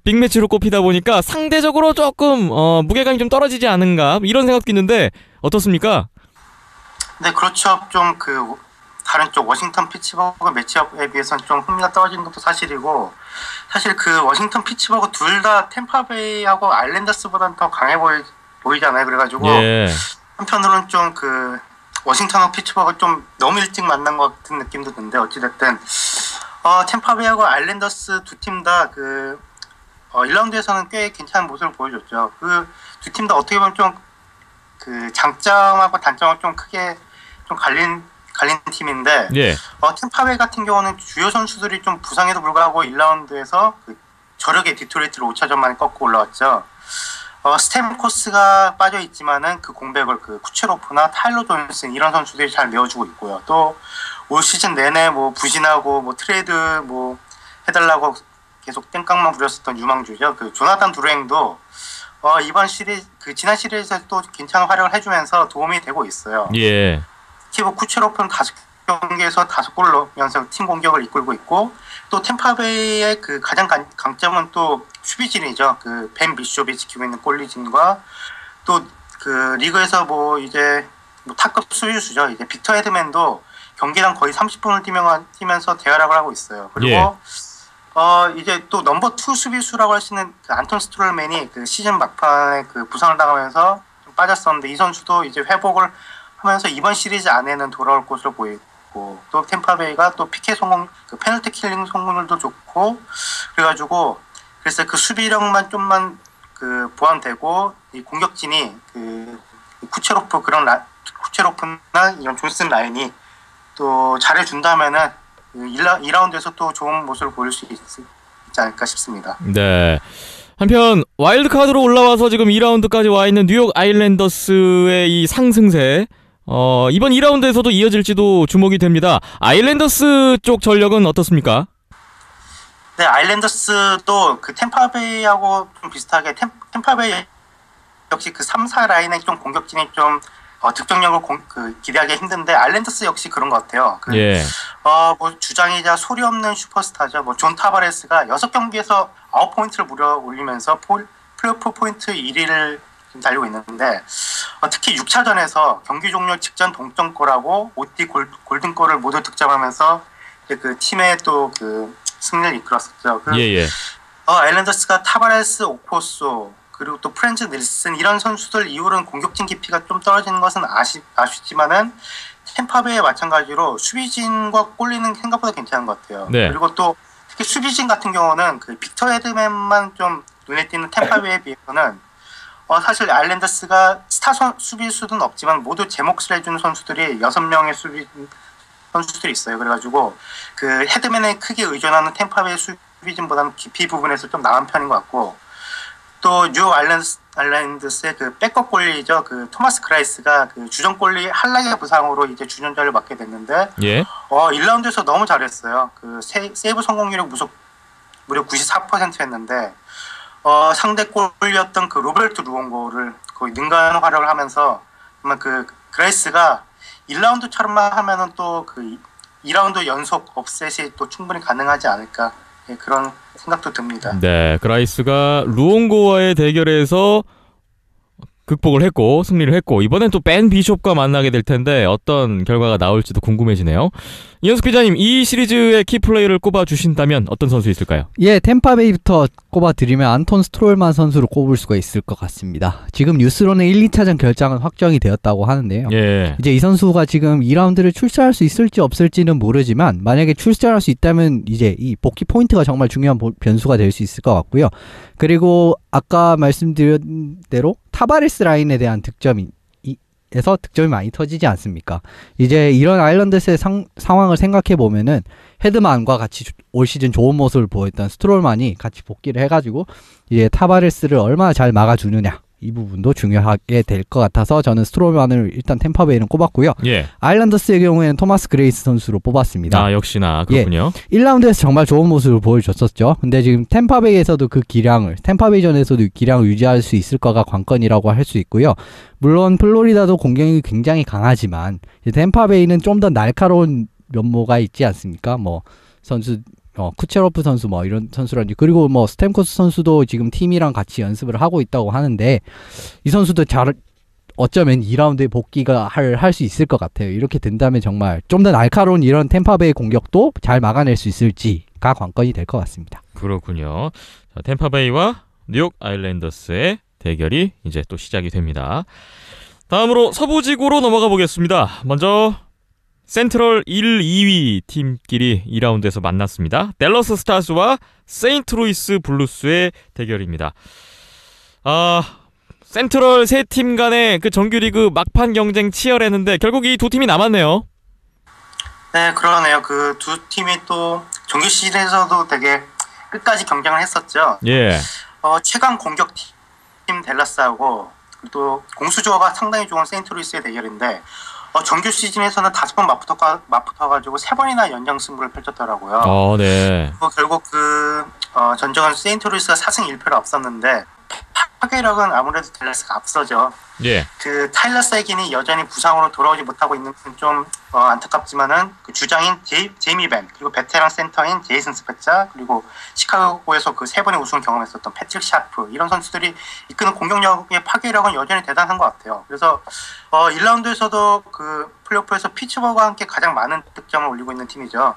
빅매치로 꼽히다 보니까 상대적으로 조금 무게감이 좀 떨어지지 않은가 이런 생각도 있는데 어떻습니까? 네, 그렇죠. 좀 그 다른 쪽 워싱턴 피츠버그 매치업에 비해서는 좀 흥미가 떨어지는 것도 사실이고 사실 그 워싱턴 피츠버그 둘 다 템파베이하고 아일랜더스보다는 더 강해 보이잖아요. 그래가지고 예. 한편으로는 좀 그 워싱턴하고 피츠버그 좀 너무 일찍 만난 것 같은 느낌도 드는데 어찌됐든 템파베이하고 아일랜더스 두 팀 다 그 1라운드에서는 꽤 괜찮은 모습을 보여줬죠. 그 두 팀 다 어떻게 보면 좀 그 장점하고 단점을 좀 크게 좀 갈린 팀인데 예. 템파베이 같은 경우는 주요 선수들이 좀 부상에도 불구하고 1라운드에서 그 저력의 디트로이트를 5차전 만에 꺾고 올라왔죠. 스템코스가 빠져 있지만은 그 공백을 그 쿠체로프나 타일러 존슨 이런 선수들이 잘 메워주고 있고요. 또 올 시즌 내내 뭐 부진하고 뭐 트레이드 뭐 해달라고 계속 땡깡만 부렸었던 유망주죠. 그 조나단 두랭도 이번 시리즈 그 지난 시리즈에서 또 괜찮은 활약을 해주면서 도움이 되고 있어요. 예. 스티브 쿠체로프는 5경기에서 5골을 넣으면서 팀 공격을 이끌고 있고 또 템파베이의 그 가장 강점은 또 수비진이죠. 그 벤 비숍이 지키고 있는 골리진과 또 그 리그에서 뭐 이제 뭐 탑급 수비수죠. 이제 빅터 헤드맨도 경기당 거의 30분을 뛰면서 대활약을 하고 있어요. 그리고 이제 또 넘버 2 수비수라고 할 수 있는 그 안톤 스트롤맨이 그 시즌 막판에 그 부상을 당하면서 좀 빠졌었는데 이 선수도 이제 회복을 하면서 이번 시리즈 안에는 돌아올 것으로 보이고 또 템파베이가 또 PK 성공, 그 페널티 킬링 성공률도 좋고 그래가지고 그래서 그 수비력만 좀만 그 보완되고 이 공격진이 그 쿠체로프나 이런 존슨 라인이 또 잘해준다면은 2라운드에서 또 좋은 모습을 보일 수 있지 않을까 싶습니다. 네. 한편 와일드카드로 올라와서 지금 2라운드까지 와 있는 뉴욕 아일랜더스의 이 상승세 이번 2라운드에서도 이어질지도 주목이 됩니다. 아일랜더스 쪽 전력은 어떻습니까? 네, 아일랜더스도 그 템파베이하고 좀 비슷하게 템파베이 역시 그 3, 4 라인의 좀 공격진이 좀 득점력을 기대하기 힘든데 아일랜더스 역시 그런 것 같아요. 예. 뭐 주장이자 소리 없는 슈퍼스타죠. 뭐 존 타바레스가 6경기에서 9포인트를 무려 올리면서 플레이오프 포인트 1위를 지금 달리고 있는데 특히 6차전에서 경기 종료 직전 동점골하고 OT 골든골을 모두 득점하면서 그 팀의 또 그 승리를 이끌었었죠. 예. 아일랜더스가 타바레스, 오코소 그리고 또 프렌즈 닐슨 이런 선수들 이후로는 공격진 깊이가 좀 떨어지는 것은 아쉽지만은 템파베이 마찬가지로 수비진과 골리는 생각보다 괜찮은 것 같아요. 네. 그리고 또 특히 수비진 같은 경우는 그 빅터 헤드맨만 좀 눈에 띄는 템파베이에 비해서는 사실 아일랜더스가 스타 수비수는 없지만 모두 제 몫을 해주는 선수들이 6명의 선수들이 있어요. 그래가지고 그 헤드맨에 크게 의존하는 템파베이 수비진보다는 깊이 부분에서 좀 나은 편인 것 같고 또 뉴 아일랜드스의 그 백업 골리죠. 그 토마스 그라이스가 그 주전 골리 한락의 부상으로 이제 주전자를 맡게 됐는데, 예. 1라운드에서 너무 잘했어요. 그 세이브 성공률이 무려 94%였는데, 상대 골이었던 그 로베르트 루옹고를 거의 능가하는 활약을 하면서 정말 그 그라이스가 1라운드처럼만 하면은 또 그 2라운드 연속 업셋이 또 충분히 가능하지 않을까. 예, 그런 생각도 듭니다. 네, 그라이스가 루옹고와의 대결에서 극복을 했고 승리를 했고 이번엔 또 벤 비숍과 만나게 될 텐데 어떤 결과가 나올지도 궁금해지네요. 이현숙 기자님, 이 시리즈의 키플레이를 꼽아주신다면 어떤 선수 있을까요? 예, 템파베이부터 꼽아드리면 안톤 스트롤만 선수로 꼽을 수가 있을 것 같습니다. 지금 뉴스로는 1, 2차전 결장은 확정이 되었다고 하는데요. 예. 이제 이 선수가 지금 2라운드를 출전할 수 있을지 없을지는 모르지만 만약에 출전할 수 있다면 이제 이 복귀 포인트가 정말 중요한 변수가 될 수 있을 것 같고요. 그리고 아까 말씀드린 대로 타바레스 라인에 대한 득점에서 득점이 많이 터지지 않습니까? 이제 이런 아일랜드스의 상황을 생각해 보면은 헤드만과 같이 올 시즌 좋은 모습을 보였던 스트롤만이 같이 복귀를 해가지고 이제 타바레스를 얼마나 잘 막아주느냐 이 부분도 중요하게 될 것 같아서 저는 스트롤만을 일단 템파베이는 꼽았고요. 예. 아일랜더스의 경우에는 토마스 그레이스 선수로 뽑았습니다. 아, 역시나 그렇군요. 예, 1라운드에서 정말 좋은 모습을 보여줬었죠. 근데 지금 템파베이에서도 템파베이전에서도 기량을 유지할 수 있을 거가 관건이라고 할 수 있고요. 물론 플로리다도 공격이 굉장히 강하지만 템파베이는 좀 더 날카로운 면모가 있지 않습니까? 뭐 선수 쿠체로프 선수 뭐 이런 선수라든지 그리고 뭐 스탬코스 선수도 지금 팀이랑 같이 연습을 하고 있다고 하는데 이 선수도 어쩌면 2라운드에 복귀가 할 수 있을 것 같아요. 이렇게 된다면 정말 좀 더 날카로운 이런 템파베이 공격도 잘 막아낼 수 있을지가 관건이 될 것 같습니다. 그렇군요. 자, 템파베이와 뉴욕 아일랜더스의 대결이 이제 또 시작이 됩니다. 다음으로 서부지구로 넘어가 보겠습니다. 먼저 센트럴 1, 2위 팀끼리 2라운드에서 만났습니다. 댈러스 스타즈와 세인트루이스 블루스의 대결입니다. 센트럴 세 팀 간의 그 정규리그 막판 경쟁 치열했는데 결국 이 두 팀이 남았네요. 네, 그러네요. 그 두 팀이 또 정규 시즌에서도 되게 끝까지 경쟁을 했었죠. 예. 최강 공격팀 댈러스하고 또 공수 조화가 상당히 좋은 세인트루이스의 대결인데 정규 시즌에서는 5번 맞붙어가지고 3번이나 연장 승부를 펼쳤더라고요. 네. 결국 전적은 세인트루이스가 4승 1패로 앞섰는데 파괴력은 아무래도 댈러스가 앞서죠. 예. 그 타일러 세긴이 여전히 부상으로 돌아오지 못하고 있는 건 좀 안타깝지만은 그 주장인 제이미 벤 그리고 베테랑 센터인 제이슨 스페차 그리고 시카고에서 그 3번의 우승을 경험했었던 패트릭 샤프 이런 선수들이 이끄는 공격력의 파괴력은 여전히 대단한 것 같아요. 그래서 1라운드에서도 그 플레이오프에서 피츠버그와 함께 가장 많은 득점을 올리고 있는 팀이죠.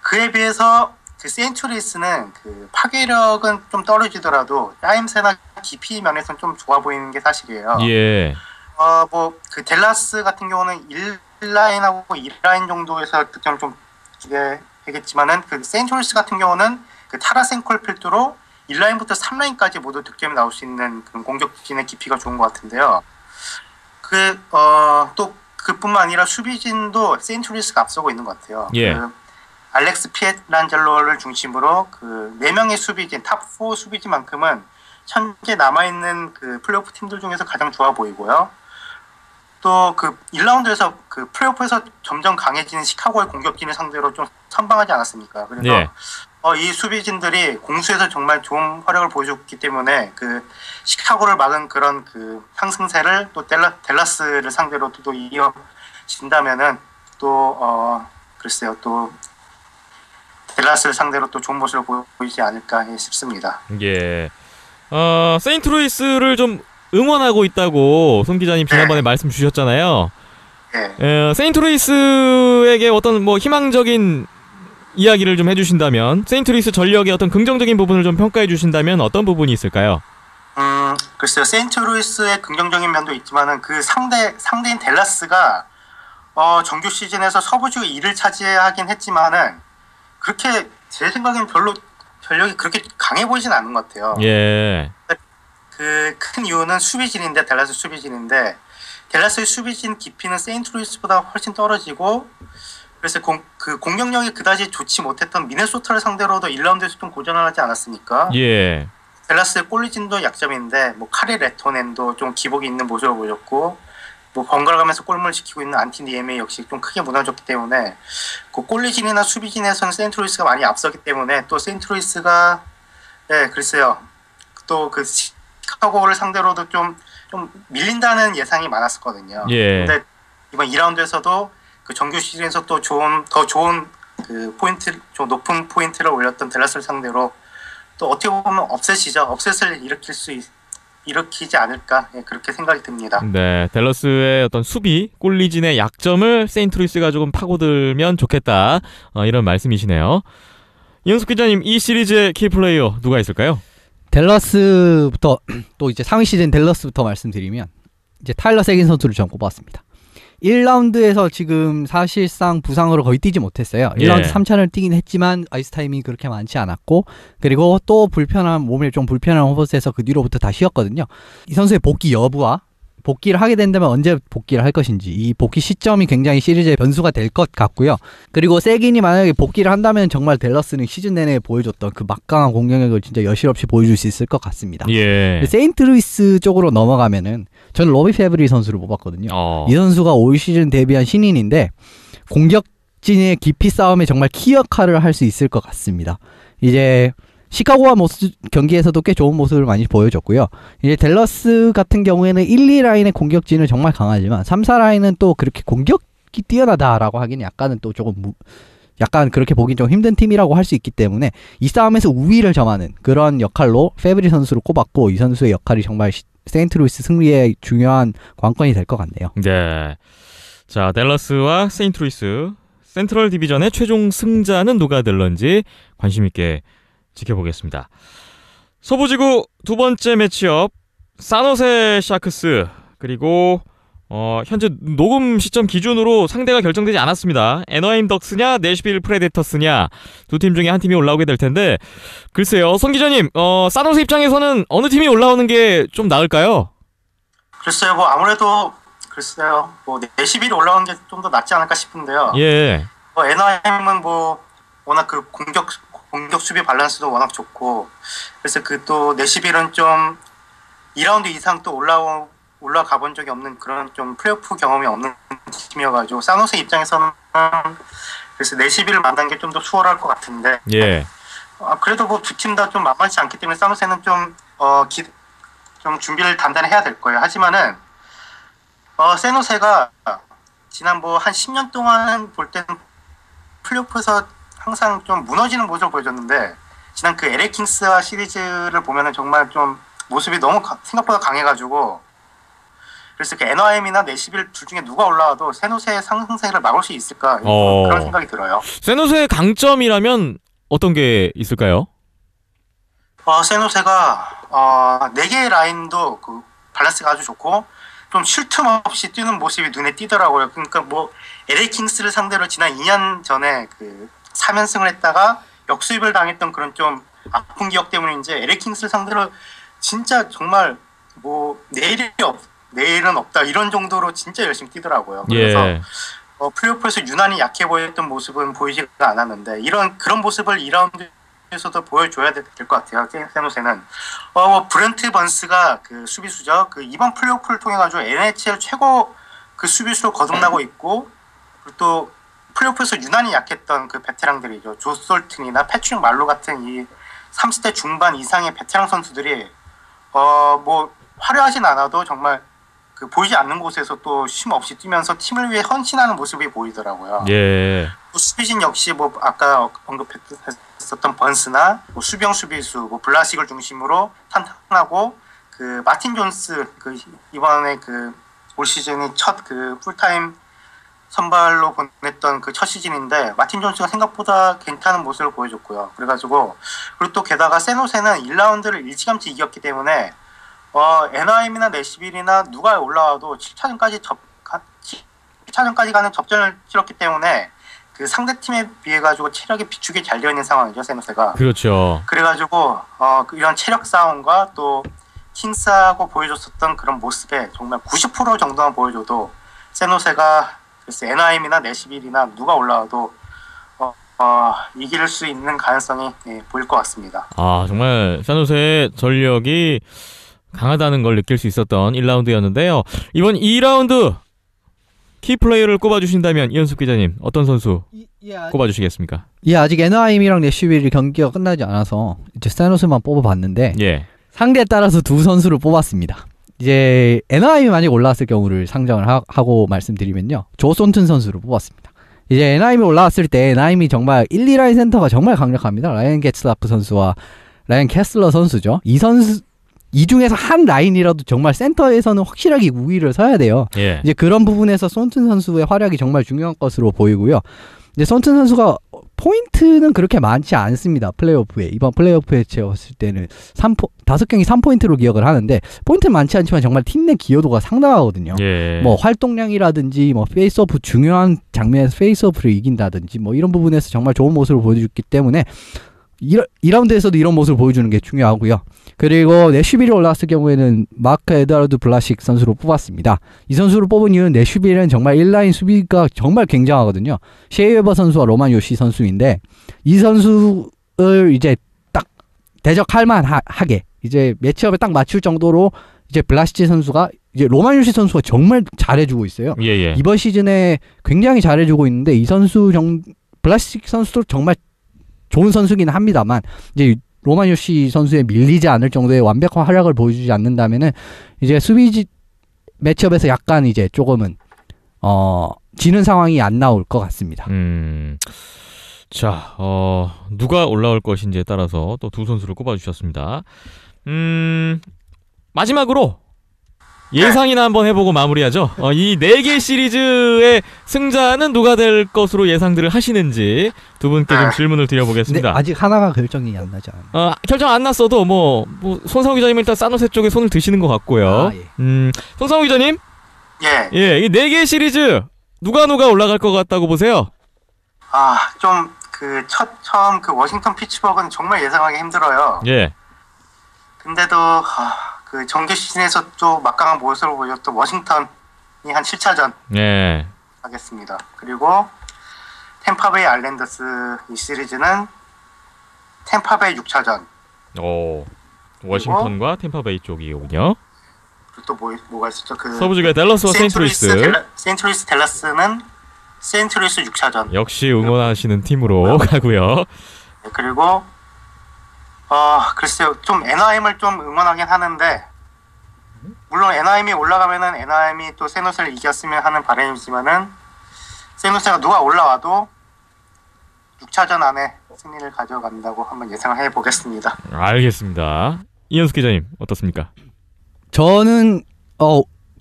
그에 비해서 그 세인트루이스는 그 파괴력은 좀 떨어지더라도 짜임새나 깊이 면에서는 좀 좋아 보이는 게 사실이에요. 예. 뭐 그 댈러스 같은 경우는 1라인하고 2라인 정도에서 득점 좀 기대하겠지만은 그 세인트루이스 같은 경우는 그 타라센콜 필두로 1라인부터 3라인까지 모두 득점이 나올 수 있는 그런 공격진의 깊이가 좋은 것 같은데요. 또 그뿐만 아니라 수비진도 세인트루이스가 앞서고 있는 것 같아요. 예. 알렉스 피에트란젤로를 중심으로 그 4명의 수비진, 탑4 수비진만큼은 현재 남아있는 그 플레이오프 팀들 중에서 가장 좋아 보이고요. 또 그 1라운드에서 그 플레이오프에서 점점 강해지는 시카고의 공격진을 상대로 좀 선방하지 않았습니까? 그래서 예. 이 수비진들이 공수에서 정말 좋은 활약을 보여줬기 때문에 그 시카고를 막은 그런 그 상승세를 또 댈러스를 상대로 또 이어진다면은 또 글쎄요, 또 댈러스를 상대로 또 좋은 모습을 보이지 않을까 싶습니다. 예. 세인트루이스를 좀 응원하고 있다고 손 기자님 지난번에 말씀 주셨잖아요. 예. 세인트루이스에게 어떤 뭐 희망적인 이야기를 좀 해주신다면, 세인트루이스 전력의 어떤 긍정적인 부분을 좀 평가해 주신다면 어떤 부분이 있을까요? 글쎄요, 세인트루이스의 긍정적인 면도 있지만은 그 상대인 댈러스가 정규 시즌에서 서부지구 2를 차지하긴 했지만은 그렇게 제 생각엔 별로 전력이 그렇게 강해 보이진 않은 것 같아요. 예. 그 큰 이유는 수비진인데, 댈러스 수비진인데, 댈러스의 수비진 깊이는 세인트루이스보다 훨씬 떨어지고, 그래서 그 공격력이 그다지 좋지 못했던 미네소타를 상대로도 1라운드에서 좀 고전을 하지 않았습니까? 예. 댈러스의 골리진도 약점인데, 뭐 카리 레토넨도 좀 기복이 있는 모습을 보였고, 뭐 번갈아가면서 골문을 지키고 있는 안티 니에메 역시 좀 크게 무너졌기 때문에 그 골리진이나 수비진에서는 세인트루이스가 많이 앞서기 때문에 또 세인트루이스가 글쎄요, 또 그 시카고를 상대로도 좀 밀린다는 예상이 많았었거든요. 예. 근데 이번 2라운드에서도 그 정규 시즌에서 또 더 좋은 그 포인트, 좀 높은 포인트를 올렸던 댈러스를 상대로 또 어떻게 보면 업셋을 일으키지 않을까, 그렇게 생각이 듭니다. 네, 댈러스의 어떤 수비, 골리진의 약점을 세인트루이스가 조금 파고들면 좋겠다, 이런 말씀이시네요. 이현숙 기자님, 이 시리즈의 키플레이어 누가 있을까요? 댈러스부터 또 이제 상위 시즌 댈러스부터 말씀드리면 이제 타일러 세긴 선수를 전 꼽았습니다. 1라운드에서 지금 사실상 부상으로 거의 뛰지 못했어요. 1라운드 3차를 뛰긴 했지만 아이스 타임이 그렇게 많지 않았고, 그리고 또 몸에 좀 불편한 호버스에서 그 뒤로부터 다 쉬었거든요. 이 선수의 복귀 여부와 복귀를 하게 된다면 언제 복귀를 할 것인지, 이 복귀 시점이 굉장히 시리즈의 변수가 될 것 같고요. 그리고 세긴이 만약에 복귀를 한다면 정말 댈러스는 시즌 내내 보여줬던 그 막강한 공격력을 진짜 여실없이 보여줄 수 있을 것 같습니다. 예. 세인트루이스 쪽으로 넘어가면은 저는 로비 페브리 선수를 뽑았거든요. 이 선수가 올 시즌 데뷔한 신인인데 공격진의 깊이 싸움에 정말 키 역할을 할 수 있을 것 같습니다. 이제 시카고와 경기에서도 꽤 좋은 모습을 많이 보여줬고요. 이제 댈러스 같은 경우에는 1, 2라인의 공격진은 정말 강하지만 3, 4라인은 또 그렇게 공격이 뛰어나다라고 하기는 약간은 또 조금 약간 그렇게 보긴 좀 힘든 팀이라고 할 수 있기 때문에 이 싸움에서 우위를 점하는 그런 역할로 페브리 선수를 꼽았고, 이 선수의 역할이 정말 세인트루이스 승리의 중요한 관건이 될 것 같네요. 네. 자, 댈러스와 세인트루이스 센트럴 디비전의 최종 승자는 누가 될런지 관심 있게 지켜보겠습니다. 서부지구 두 번째 매치업, 산호세 샤크스, 그리고 현재 녹음 시점 기준으로 상대가 결정되지 않았습니다. 애너하임 덕스냐 내시빌 프레데터스냐, 두 팀 중에 한 팀이 올라오게 될 텐데, 글쎄요, son 기자님, 산호세 입장에서는 어느 팀이 올라오는 게 좀 나을까요? 글쎄요, 뭐 아무래도 글쎄요, 뭐 내시빌이 올라오는 게 좀 더 낫지 않을까 싶은데요. 예. 애너하임은 뭐 워낙 그 공격 수비 밸런스도 워낙 좋고, 그래서 그 또 내시빌은 좀 2라운드 이상 또 올라가 본 적이 없는 그런 좀 플레이오프 경험이 없는 팀이어가지고 산호세 입장에서는 그래서 내시빌을 만난 게 좀 더 수월할 것 같은데, 예. 그래도 뭐 두 팀 다 좀 만만치 않기 때문에 산호세는 좀 준비를 단단히 해야 될 거예요. 하지만은 샌호세가 지난 뭐 한 10년 동안 볼 때는 플레이오프에서 항상 좀 무너지는 모습을 보여줬는데, 지난 그 LA 킹스와 시리즈를 보면은 정말 좀 모습이 너무 생각보다 강해가지고, 그래서 그 애너하임이나 내시빌 둘 중에 누가 올라와도 샌호세의 상승세를 막을 수 있을까, 그런 생각이 들어요. 샌호세의 강점이라면 어떤 게 있을까요? 샌호세가 4개의 라인도 그 밸런스가 아주 좋고 좀 쉴 틈 없이 뛰는 모습이 눈에 띄더라고요. 그러니까 뭐 LA 킹스를 상대로 지난 2년 전에 그 3연승을 했다가 역수입을 당했던 그런 좀 아픈 기억 때문인지 LA 킹스를 상대로 진짜 정말 뭐 내일은 없다 이런 정도로 진짜 열심히 뛰더라고요. 그래서 플레이오프에서 유난히 약해 보였던 모습은 보이지가 않았는데 그런 모습을 2라운드에서도 보여줘야 될 것 같아요. 샌호세는 브렌트 번스가 그 수비수죠. 그 이번 플레이오프를 통해 가지고 NHL 최고 그 수비수로 거듭나고 있고, 그리고 또 플레이오프에서 유난히 약했던 그 베테랑들이죠. 조 솔튼이나 패트릭 말로 같은 이 30대 중반 이상의 베테랑 선수들이 뭐 화려하진 않아도 정말 그 보이지 않는 곳에서 또 쉼 없이 뛰면서 팀을 위해 헌신하는 모습이 보이더라고요. 예. 또 수비진 역시 뭐 아까 언급했었던 번스나 뭐 수비형 수비수, 뭐 블라식을 중심으로 탄탄하고, 그 마틴 존스 그 이번에 그 올 시즌이 첫 그 풀타임 선발로 보냈던 그 첫 시즌인데, 마틴 존스가 생각보다 괜찮은 모습을 보여줬고요. 그래가지고, 그리고 또 게다가 세노세는 1라운드를 일찌감치 이겼기 때문에 NIM이나 내시빌이나 누가 올라와도 7차전까지 가는 접전을 치렀기 때문에 그 상대 팀에 비해 가지고 체력이 비축이 잘 되어 있는 상황이죠, 세노세가. 그렇죠. 그래가지고 이런 체력 싸움과 또 킹스하고 보여줬었던 그런 모습에 정말 90% 정도만 보여줘도 세노세가 글쎄 NIM이나 내시빌이나 누가 올라와도 이길 수 있는 가능성이 보일 것 같습니다. 아, 정말 사노세의 전력이 강하다는 걸 느낄 수 있었던 1라운드였는데요. 이번 2라운드 키플레이어를 꼽아주신다면 이현숙 기자님 어떤 선수 꼽아주시겠습니까? 예, 아직 NIM이랑 내슈빌 경기가 끝나지 않아서 이제 세노스만 뽑아봤는데 예. 상대에 따라서 두 선수를 뽑았습니다. 이제 NIM이 만약 올라왔을 경우를 상정을 하고 말씀드리면요, 조 손튼 선수를 뽑았습니다. 이제 NIM이 올라왔을 때 NIM이 정말 1, 2라인 센터가 정말 강력합니다. 라이언 게츠라프 선수와 라이언 캐슬러 선수죠. 이 중에서 한 라인이라도 정말 센터에서는 확실하게 우위를 서야 돼요. 예. 이제 그런 부분에서 손튼 선수의 활약이 정말 중요한 것으로 보이고요. 이제 손튼 선수가 포인트는 그렇게 많지 않습니다. 플레이오프에. 이번 플레이오프에 채웠을 때는 5경기 3포인트로 기억을 하는데, 포인트는 많지 않지만 정말 팀 내 기여도가 상당하거든요. 예. 뭐 활동량이라든지 뭐 페이스오프, 중요한 장면에서 페이스오프를 이긴다든지 뭐 이런 부분에서 정말 좋은 모습을 보여줬기 때문에 2라운드에서도 이런 모습을 보여주는 게 중요하고요. 그리고 내슈빌이 올라왔을 경우에는 마크 에드와르드 블라식 선수로 뽑았습니다. 이 선수를 뽑은 이유는 내슈빌은 정말 1라인 수비가 정말 굉장하거든요. 셰이 웨버 선수와 로만 요시 선수인데, 이 선수를 이제 딱 대적할 만하게 이제 매치업에 딱 맞출 정도로 이제 블라시치 선수가, 이제 로만 요시 선수가 정말 잘해주고 있어요. 예. 이번 시즌에 굉장히 잘해주고 있는데, 이 선수 블라시치 선수도 정말 좋은 선수긴 합니다만, 이제 로만 요시 선수에 밀리지 않을 정도의 완벽한 활약을 보여주지 않는다면은 이제 수비 매치업에서 약간 이제 조금은 지는 상황이 안 나올 것 같습니다. 자, 누가 올라올 것인지에 따라서 또 두 선수를 꼽아주셨습니다. 마지막으로 예상이나 한번 해보고 마무리하죠. 이 4개 시리즈의 승자는 누가 될 것으로 예상들을 하시는지 두 분께 좀 질문을 근데 드려보겠습니다. 아직 하나가 결정이 안 나지 않아요. 결정 안 났어도 뭐 손상우 기자님은 일단 사노세 쪽에 손을 드시는 것 같고요. 예. 손상우 기자님, 예. 이 4개 시리즈 누가 올라갈 것 같다고 보세요? 좀 그 처음 그 워싱턴 피츠버그는 정말 예상하기 힘들어요. 예. 근데도 그 정규 시즌에서 또 막강한 모습을 보여줬던 워싱턴이 한 7차전 예. 하겠습니다. 그리고 템파베이 아일랜더스 이 시리즈는 템파베이 6차전. 워싱턴과 템파베이 쪽이군요. 그리고 또 뭐가 있었죠? 그 서부지구의 댈러스와 세인트루이스. 세인트루이스 댈러스는 세인트루이스 6차전. 역시 응원하시는 팀으로 가고요. 네, 그리고 글쎄요, 좀 NIM을 좀 응원하긴 하는데, 물론 NIM이 올라가면은 NIM이 또 세노세를 이겼으면 하는 바람이지만은, 세노세가 누가 올라와도 6차전 안에 승리를 가져간다고 한번 예상을 해보겠습니다. 알겠습니다. 이현숙 기자님 어떻습니까? 저는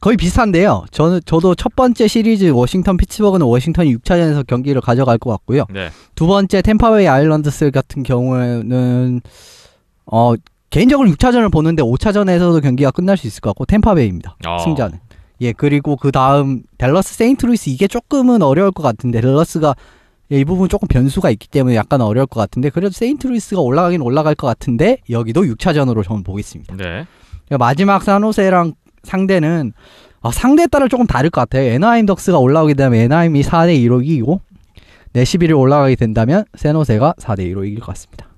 거의 비슷한데요. 저도 첫 번째 시리즈 워싱턴 피츠버그는 워싱턴이 6차전에서 경기를 가져갈 것 같고요. 네. 두 번째 템파베이 아일랜드스 같은 경우에는 개인적으로 6차전을 보는데 5차전에서도 경기가 끝날 수 있을 것 같고 템파베이입니다. 승자는. 예, 그리고 그 다음 댈러스 세인트루이스, 이게 조금은 어려울 것 같은데, 댈러스가 이 부분 조금 변수가 있기 때문에 약간 어려울 것 같은데, 그래도 세인트루이스가 올라가긴 올라갈 것 같은데 여기도 6차전으로 저는 보겠습니다. 네. 마지막 산호세랑 상대는 상대에 따라 조금 다를 것 같아요. 애나하임 덕스가 올라오게 되면 애나하임이 4대2로 이기고, 내시비를 올라가게 된다면 세노세가 4대2로 이길 것 같습니다.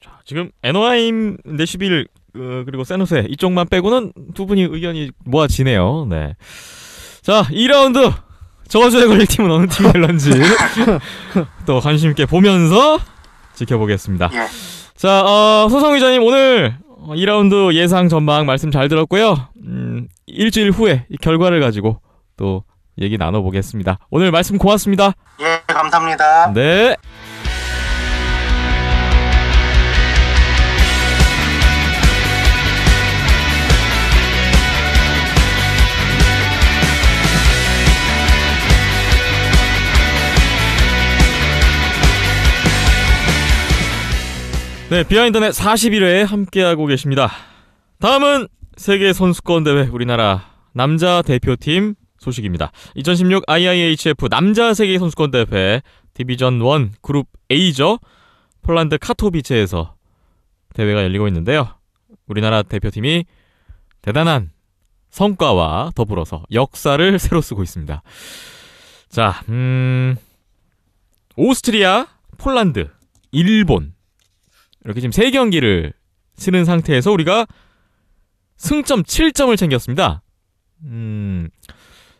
자, 지금 애나하임, 내시빌 그리고 세노세 이쪽만 빼고는 두 분이 의견이 모아지네요. 네. 자, 2라운드 저주에 걸릴 팀은 어느 팀이 될런지 또 관심 있게 보면서 지켜보겠습니다. 예. 자, 소성 기자님 오늘 2라운드 예상 전망 말씀 잘 들었고요. 일주일 후에 이 결과를 가지고 또 얘기 나눠보겠습니다. 오늘 말씀 고맙습니다. 예, 감사합니다. 네. 네, 비하인드넷 41회에 함께하고 계십니다. 다음은 세계선수권대회 우리나라 남자 대표팀 소식입니다. 2016 IIHF 남자 세계선수권대회 디비전 1 그룹 A죠. 폴란드 카토비체에서 대회가 열리고 있는데요. 우리나라 대표팀이 대단한 성과와 더불어서 역사를 새로 쓰고 있습니다. 자, 오스트리아, 폴란드, 일본 이렇게 지금 3경기를 치른 상태에서 우리가 승점 7점을 챙겼습니다.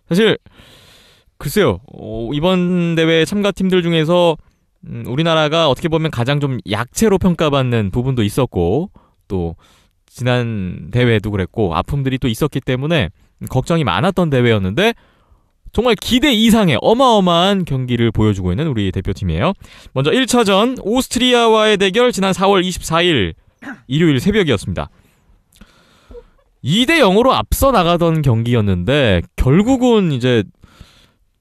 사실 글쎄요. 이번 대회 참가팀들 중에서 우리나라가 어떻게 보면 가장 좀 약체로 평가받는 부분도 있었고 또 지난 대회도 그랬고 아픔들이 또 있었기 때문에 걱정이 많았던 대회였는데 정말 기대 이상의 어마어마한 경기를 보여주고 있는 우리 대표팀이에요. 먼저 1차전 오스트리아와의 대결 지난 4월 24일 일요일 새벽이었습니다. 2대0으로 앞서 나가던 경기였는데 결국은 이제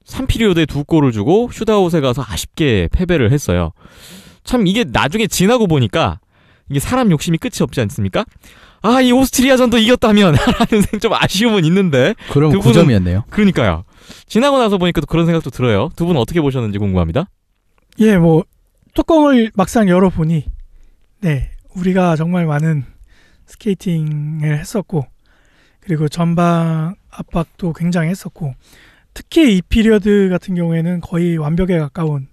3피리오드에 2골을 주고 슈다웃에 가서 아쉽게 패배를 했어요. 참 이게 나중에 지나고 보니까 이게 사람 욕심이 끝이 없지 않습니까? 아, 이 오스트리아전도 이겼다면 라는 좀 아쉬움은 있는데 그럼 두 분은- 9점이었네요. 그러니까요. 지나고 나서 보니까 또 그런 생각도 들어요. 두 분 어떻게 보셨는지 궁금합니다. 예, 뭐 뚜껑을 막상 열어보니 네, 우리가 정말 많은 스케이팅을 했었고 그리고 전방 압박도 굉장히 했었고 특히 이 피리어드 같은 경우에는 거의 완벽에 가까운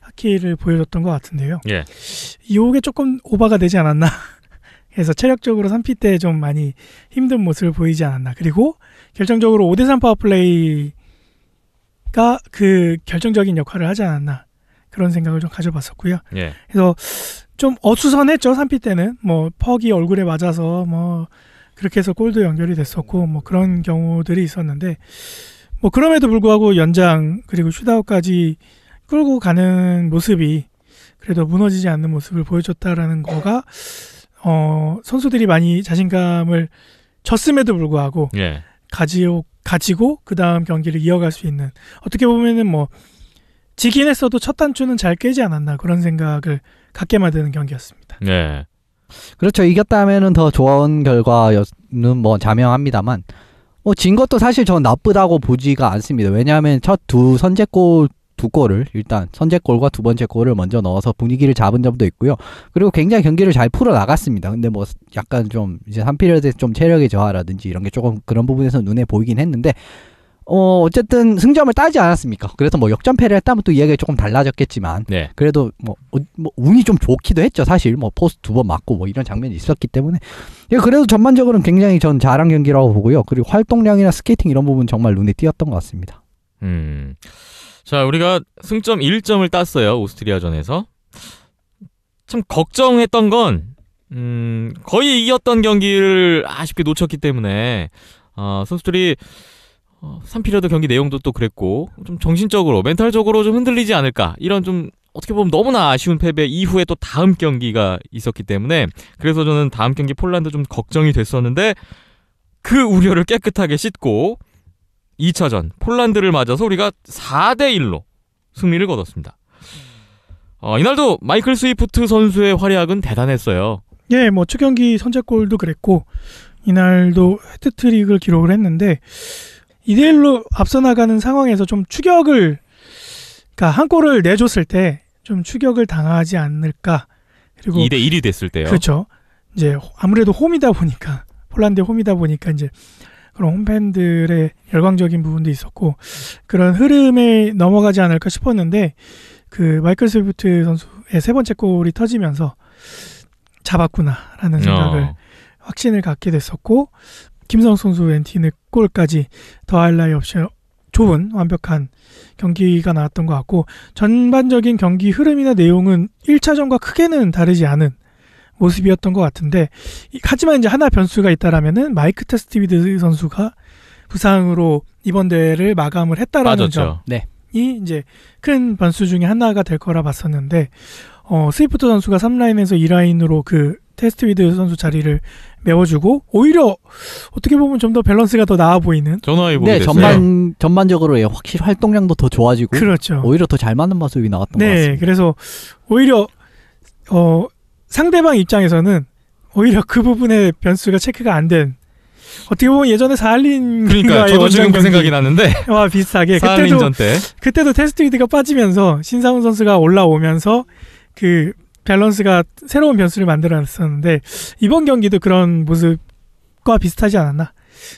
하키를 보여줬던 것 같은데요. 예. 이게 조금 오버가 되지 않았나. 그래서 체력적으로 3피 때 좀 많이 힘든 모습을 보이지 않았나. 그리고 결정적으로 5대3 파워플레이가 그 결정적인 역할을 하지 않았나. 그런 생각을 좀 가져봤었고요. 예. 그래서 좀 어수선했죠. 3피 때는. 뭐 퍽이 얼굴에 맞아서 뭐 그렇게 해서 골도 연결이 됐었고 뭐 그런 경우들이 있었는데 뭐 그럼에도 불구하고 연장 그리고 슛아웃까지 끌고 가는 모습이 그래도 무너지지 않는 모습을 보여줬다라는 거가 선수들이 많이 자신감을 졌음에도 불구하고 예. 가지고 그 다음 경기를 이어갈 수 있는 어떻게 보면은 뭐 지긴 했어도 첫 단추는 잘 깨지 않았나 그런 생각을 갖게 만드는 경기였습니다. 네. 그렇죠. 이겼다면은 더 좋은 결과는 뭐 자명합니다만 진 것도 사실 전 나쁘다고 보지가 않습니다. 왜냐하면 첫 선제골 2골을 일단 선제골과 두 번째 골을 먼저 넣어서 분위기를 잡은 점도 있고요. 그리고 굉장히 경기를 잘 풀어 나갔습니다. 근데 뭐 약간 좀 이제 3피리어드에 좀 체력의 저하라든지 이런 게 조금 그런 부분에서 눈에 보이긴 했는데 어쨌든 승점을 따지 않았습니까? 그래서 뭐 역전패를 했다면 또 이야기가 조금 달라졌겠지만 네. 그래도 뭐 운이 좀 좋기도 했죠. 사실 뭐 포스트 2번 맞고 뭐 이런 장면이 있었기 때문에 그래도 전반적으로는 굉장히 전 잘한 경기라고 보고요. 그리고 활동량이나 스케이팅 이런 부분 정말 눈에 띄었던 것 같습니다. 자, 우리가 승점 1점을 땄어요. 오스트리아전에서. 참 걱정했던 건 거의 이겼던 경기를 아쉽게 놓쳤기 때문에 선수들이 3피리어드 경기 내용도 또 그랬고 좀 정신적으로 멘탈적으로 좀 흔들리지 않을까 이런 좀 어떻게 보면 너무나 아쉬운 패배 이후에 또 다음 경기가 있었기 때문에 그래서 저는 다음 경기 폴란드 좀 걱정이 됐었는데 그 우려를 깨끗하게 씻고 2차전 폴란드를 맞아서 우리가 4대1로 승리를 거뒀습니다. 이날도 마이클 스위프트 선수의 활약은 대단했어요. 예, 뭐 추경기 선제골도 그랬고 이날도 헤트트릭을 기록을 했는데 2대1로 앞서 나가는 상황에서 좀 그러니까 한 골을 내줬을 때 좀 추격을 당하지 않을까. 그리고 2대1이 됐을 때요. 그렇죠. 이제 아무래도 홈이다 보니까 폴란드 홈이다 보니까 이제 그런 홈팬들의 열광적인 부분도 있었고 그런 흐름에 넘어가지 않을까 싶었는데 그 마이클 스위프트 선수의 세 번째 골이 터지면서 잡았구나라는 생각을 확신을 갖게 됐었고 김성 선수 엔티는 골까지 더 할나위 좋은 완벽한 경기가 나왔던 것 같고 전반적인 경기 흐름이나 내용은 1차전과 크게는 다르지 않은 모습이었던 것 같은데 하지만 이제 하나 변수가 있다라면은 마이크 테스트비드 선수가 부상으로 이번 대회를 마감을 했다라는 빠졌죠. 점이 이제 큰 변수 중에 하나가 될 거라 봤었는데 스위프트 선수가 3라인에서 2라인으로 그 테스트비드 선수 자리를 메워주고 오히려 어떻게 보면 좀 더 밸런스가 더 나아 보이는 전화위복이 네, 됐어요. 전반적으로 확실히 활동량도 더 좋아지고 그렇죠. 오히려 더 잘 맞는 모습이 나왔던 것 네, 같습니다. 그래서 오히려 상대방 입장에서는 오히려 그 부분의 변수가 체크가 안 된 어떻게 보면 예전에 사할린과의 그러니까 저도 지금 그 생각이 났는데 와 비슷하게 사할린전 때 그때도 테스트위드가 빠지면서 신상훈 선수가 올라오면서 그 밸런스가 새로운 변수를 만들어냈었는데 이번 경기도 그런 모습과 비슷하지 않았나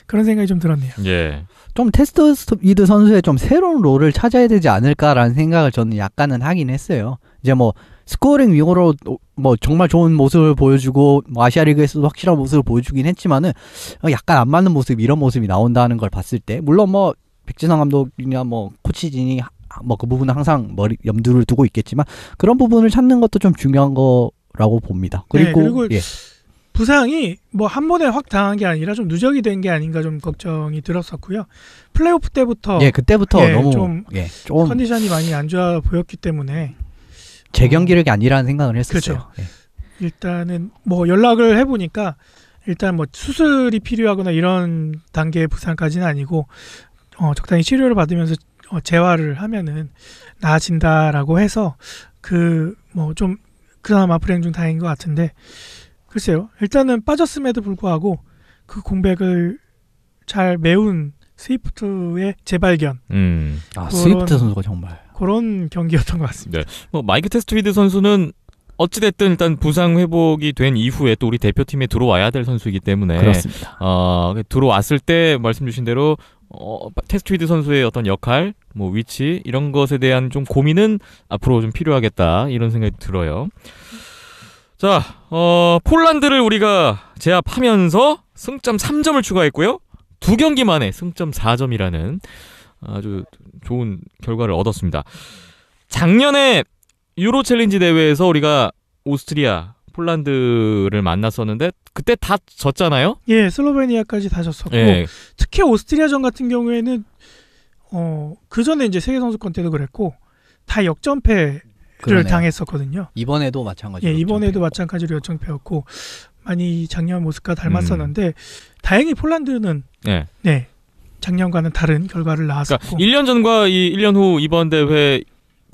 그런 생각이 좀 들었네요. 예. 좀 테스트비드 선수의 좀 새로운 롤을 찾아야 되지 않을까라는 생각을 저는 약간은 하긴 했어요. 이제 뭐 스코어링 윙어로 뭐 정말 좋은 모습을 보여주고 뭐 아시아 리그에서도 확실한 모습을 보여주긴 했지만은 약간 안 맞는 모습 이런 모습이 나온다는 걸 봤을 때 물론 뭐 백진성 감독이나 뭐 코치진이 뭐 그 부분은 항상 염두를 두고 있겠지만 그런 부분을 찾는 것도 좀 중요한 거라고 봅니다. 그리고 예. 부상이 뭐 한 번에 확 당한 게 아니라 좀 누적이 된 게 아닌가 좀 걱정이 들었었고요. 플레이오프 때부터 그때부터 예, 너무 좀 좀 컨디션이 많이 안 좋아 보였기 때문에 제 경기력이 아니라는 생각을 했었어요. 그렇죠. 일단은 뭐 연락을 해보니까 일단 뭐 수술이 필요하거나 이런 단계의 부상까지는 아니고 적당히 치료를 받으면서 재활을 하면은 나아진다라고 해서 그 뭐 좀 그나마 불행 중 다행인 것 같은데 글쎄요. 일단은 빠졌음에도 불구하고 그 공백을 잘 메운 스위프트의 재발견 스위프트 선수가 정말 그런 경기였던 것 같습니다. 뭐 마이크 테스트비드 선수는 어찌됐든 일단 부상 회복이 된 이후에 또 우리 대표팀에 들어와야 될 선수이기 때문에 그렇습니다. 들어왔을 때 말씀 주신 대로 테스트비드 선수의 어떤 역할, 뭐 위치 이런 것에 대한 좀 고민은 앞으로 좀 필요하겠다 이런 생각이 들어요. 자, 폴란드를 우리가 제압하면서 승점 3점을 추가했고요. 2경기 만에 승점 4점이라는 아주 좋은 결과를 얻었습니다. 작년에 유로 챌린지 대회에서 우리가 오스트리아, 폴란드를 만났었는데 그때 다 졌잖아요. 예, 슬로베니아까지 다 졌었고 예. 특히 오스트리아전 같은 경우에는 그 전에 이제 세계 선수권 때도 그랬고 다 역전패를 그러네요. 당했었거든요. 이번에도 마찬가지로 예, 이번에도 마찬가지로 역전패였고 많이 작년 모습과 닮았었는데 다행히 폴란드는 예. 네 작년과는 다른 결과를 그러니까 낳았었고 1년 전과 1년 후 이번 대회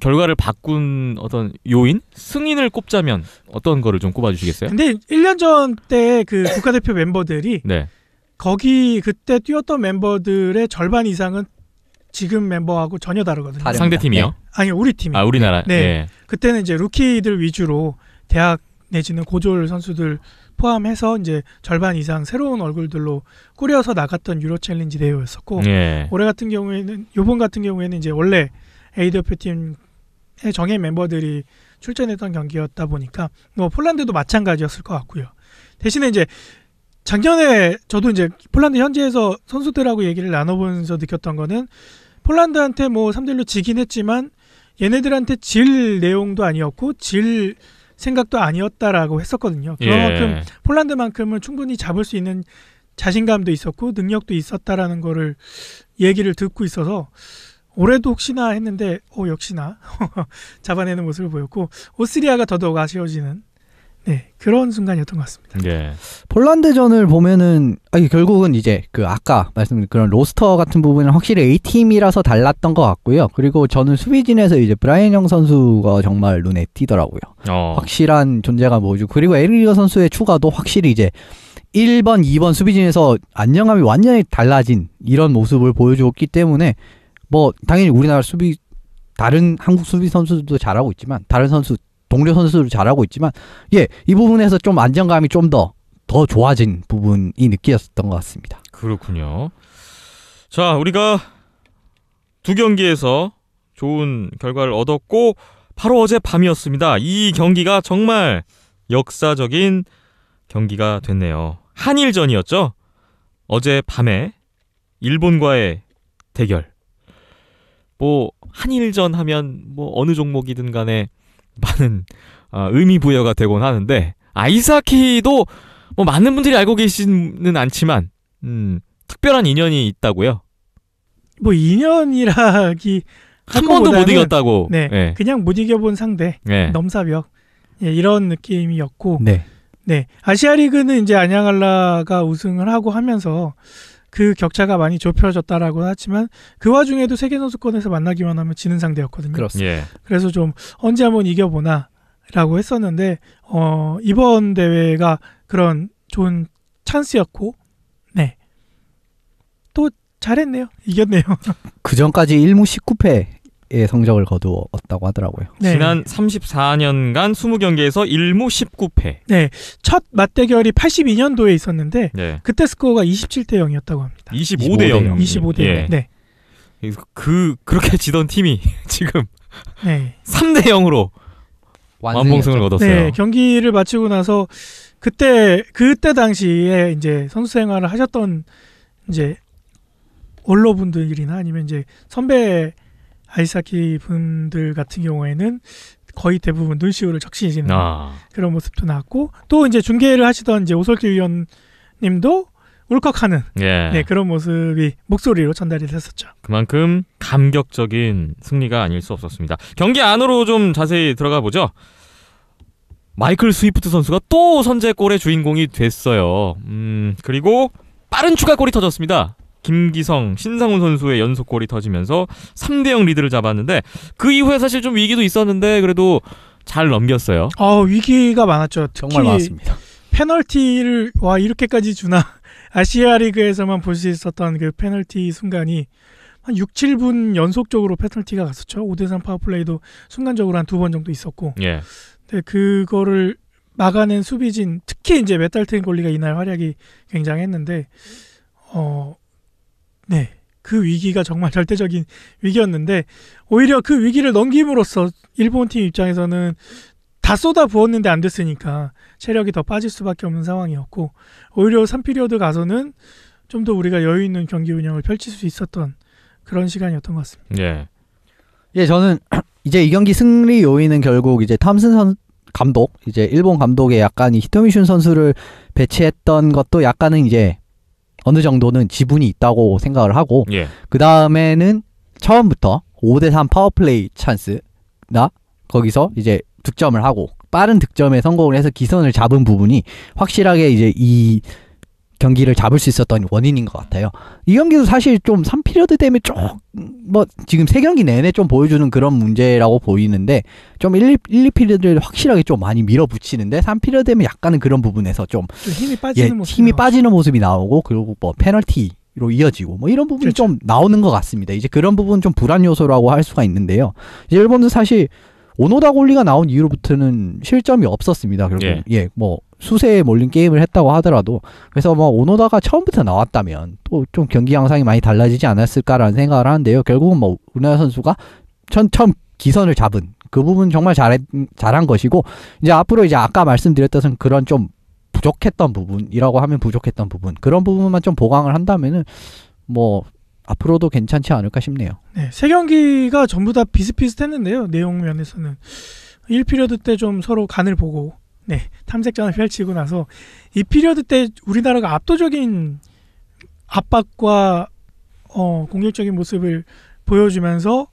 결과를 바꾼 어떤 요인? 승인을 꼽자면 어떤 거를 좀 꼽아주시겠어요? 근데 1년 전 때 그 국가대표 멤버들이 네. 거기 그때 뛰었던 멤버들의 절반 이상은 지금 멤버하고 전혀 다르거든요. 다릅니다. 상대 팀이요? 아니 우리 팀이. 아, 우리나라. 네. 예. 그때는 이제 루키들 위주로 대학 내지는 고졸 선수들 포함해서 이제 절반 이상 새로운 얼굴들로 꾸려서 나갔던 유로 챌린지 대회였었고 예. 올해 같은 경우에는 요번 같은 경우에는 이제 원래 A 대표팀의 정예 멤버들이 출전했던 경기였다 보니까 뭐 폴란드도 마찬가지였을 것 같고요. 대신에 이제 작년에 저도 이제 폴란드 현지에서 선수들하고 얘기를 나눠보면서 느꼈던 거는 폴란드한테 뭐 3대1로 지긴 했지만 얘네들한테 질 내용도 아니었고 질 생각도 아니었다라고 했었거든요. 그만큼 폴란드만큼은 충분히 잡을 수 있는 자신감도 있었고 능력도 있었다라는 거를 얘기를 듣고 있어서 올해도 혹시나 했는데 역시나 잡아내는 모습을 보였고 오스트리아가 더더욱 아쉬워지는 그런 순간이었던 것 같습니다. 예. 폴란드전을 보면은 결국은 이제 그 아까 말씀드린 그런 로스터 같은 부분은 확실히 A팀이라서 달랐던 것 같고요. 그리고 저는 수비진에서 이제 브라이언 영 선수가 정말 눈에 띄더라고요. 확실한 존재감 보여주고 그리고 에릭리거 선수의 추가도 확실히 이제 1번, 2번 수비진에서 안정감이 완전히 달라진 이런 모습을 보여주었기 때문에 뭐 당연히 우리나라 다른 한국 수비 선수들도 잘하고 있지만 다른 동료 선수들도 잘하고 있지만 이 부분에서 좀 안정감이 좀 더 좋아진 부분이 느껴졌던 것 같습니다. 그렇군요. 자, 우리가 2경기에서 좋은 결과를 얻었고 바로 어제 밤이었습니다. 이 경기가 정말 역사적인 경기가 됐네요. 한일전이었죠. 어제 밤에 일본과의 대결. 뭐 한일전 하면 뭐 어느 종목이든 간에 많은 의미 부여가 되곤 하는데 아이스하키도 뭐 많은 분들이 알고 계시는 않지만 특별한 인연이 있다고요. 뭐 인연이라기 한 번도 못 이겼다고. 네, 예. 그냥 못 이겨본 상대 예. 넘사벽 이런 느낌이었고 네. 네, 아시아리그는 이제 안양알라가 우승을 하고 하면서 그 격차가 많이 좁혀졌다라고 하지만 그 와중에도 세계선수권에서 만나기만 하면 지는 상대였거든요. 그렇습니다. 예. 그래서 좀 언제 한번 이겨보나라고 했었는데 이번 대회가 그런 좋은 찬스였고 네, 또 잘했네요. 이겼네요. 그 전까지 1무 19패의 성적을 거두었다고 하더라고요. 네. 지난 34년간 20경기에서 1무 19패. 네, 첫 맞대결이 82년도에 있었는데 네. 그때 스코어가 27대 0이었다고 합니다. 25대 0. 25대 0. 예. 네. 그렇게 지던 팀이 지금 네. 3대 0으로 완봉승을 거뒀어요. 네, 경기를 마치고 나서 그때 당시에 이제 선수 생활을 하셨던 이제 원로분들이나 아니면 이제 선배 아이스하키 분들 같은 경우에는 거의 대부분 눈시울을 적시시는 그런 모습도 나왔고 또 이제 중계를 하시던 이제 오설기 위원님도 울컥하는 예. 네, 그런 모습이 목소리로 전달이 됐었죠. 그만큼 감격적인 승리가 아닐 수 없었습니다. 경기 안으로 좀 자세히 들어가 보죠. 마이클 스위프트 선수가 또 선제골의 주인공이 됐어요. 그리고 빠른 추가골이 터졌습니다. 김기성, 신상훈 선수의 연속골이 터지면서 3대0 리드를 잡았는데 그 이후에 사실 좀 위기도 있었는데 그래도 잘 넘겼어요. 위기가 많았죠. 특히 정말 많았습니다. 페널티를 와 이렇게까지 주나 아시아 리그에서만 볼 수 있었던 그 페널티 순간이 한 6, 7분 연속적으로 페널티가 갔었죠. 5대3 파워플레이도 순간적으로 한 2번 정도 있었고 예. 네, 그거를 막아낸 수비진 특히 이제 메탈튼 골리가 이날 활약이 굉장했는데 네, 그 위기가 정말 절대적인 위기였는데 오히려 그 위기를 넘김으로써 일본 팀 입장에서는 다 쏟아 부었는데 안 됐으니까 체력이 더 빠질 수밖에 없는 상황이었고 오히려 3피리어드 가서는 좀 더 우리가 여유 있는 경기 운영을 펼칠 수 있었던 그런 시간이었던 것 같습니다. 예. 예, 저는 이제 이 경기 승리 요인은 결국 이제 탐슨 감독, 이제 일본 감독의 약간 이 히토미슌 선수를 배치했던 것도 약간은 이제 어느 정도는 지분이 있다고 생각을 하고 예. 그 다음에는 처음부터 5대3 파워플레이 찬스나 거기서 이제 득점을 하고 빠른 득점에 성공을 해서 기선을 잡은 부분이 확실하게 이제 이 경기를 잡을 수 있었던 원인인 것 같아요. 이 경기도 사실 좀 3피리어드 때문에 뭐 지금 3경기 내내 좀 보여주는 그런 문제라고 보이는데 좀 1, 2피리어드를 확실하게 좀 많이 밀어붙이는데 3피리어드 되면 약간은 그런 부분에서 좀 힘이 빠지는 힘이 빠지는 모습이 나오고 그리고 뭐 페널티로 이어지고 뭐 이런 부분이 그렇죠. 좀 나오는 것 같습니다. 이제 그런 부분 좀 불안 요소라고 할 수가 있는데요. 이제 일본도 사실 오노다 골리가 나온 이후로부터는 실점이 없었습니다. 결국 뭐 수세에 몰린 게임을 했다고 하더라도 그래서 뭐 오노다가 처음부터 나왔다면 또 좀 경기 양상이 많이 달라지지 않았을까라는 생각을 하는데요. 결국은 뭐 우리나라 선수가 처음 기선을 잡은 그 부분 정말 잘한 것이고 이제 앞으로 이제 아까 말씀드렸던 그런 좀 부족했던 부분이라고 하면 부족했던 부분 그런 부분만 좀 보강을 한다면은 뭐 앞으로도 괜찮지 않을까 싶네요. 네, 세 경기가 전부 다 비슷비슷했는데요. 내용 면에서는 1피리어드 때 좀 서로 간을 보고 탐색전을 펼치고 나서 2피리어드 때 우리나라가 압도적인 압박과 공격적인 모습을 보여주면서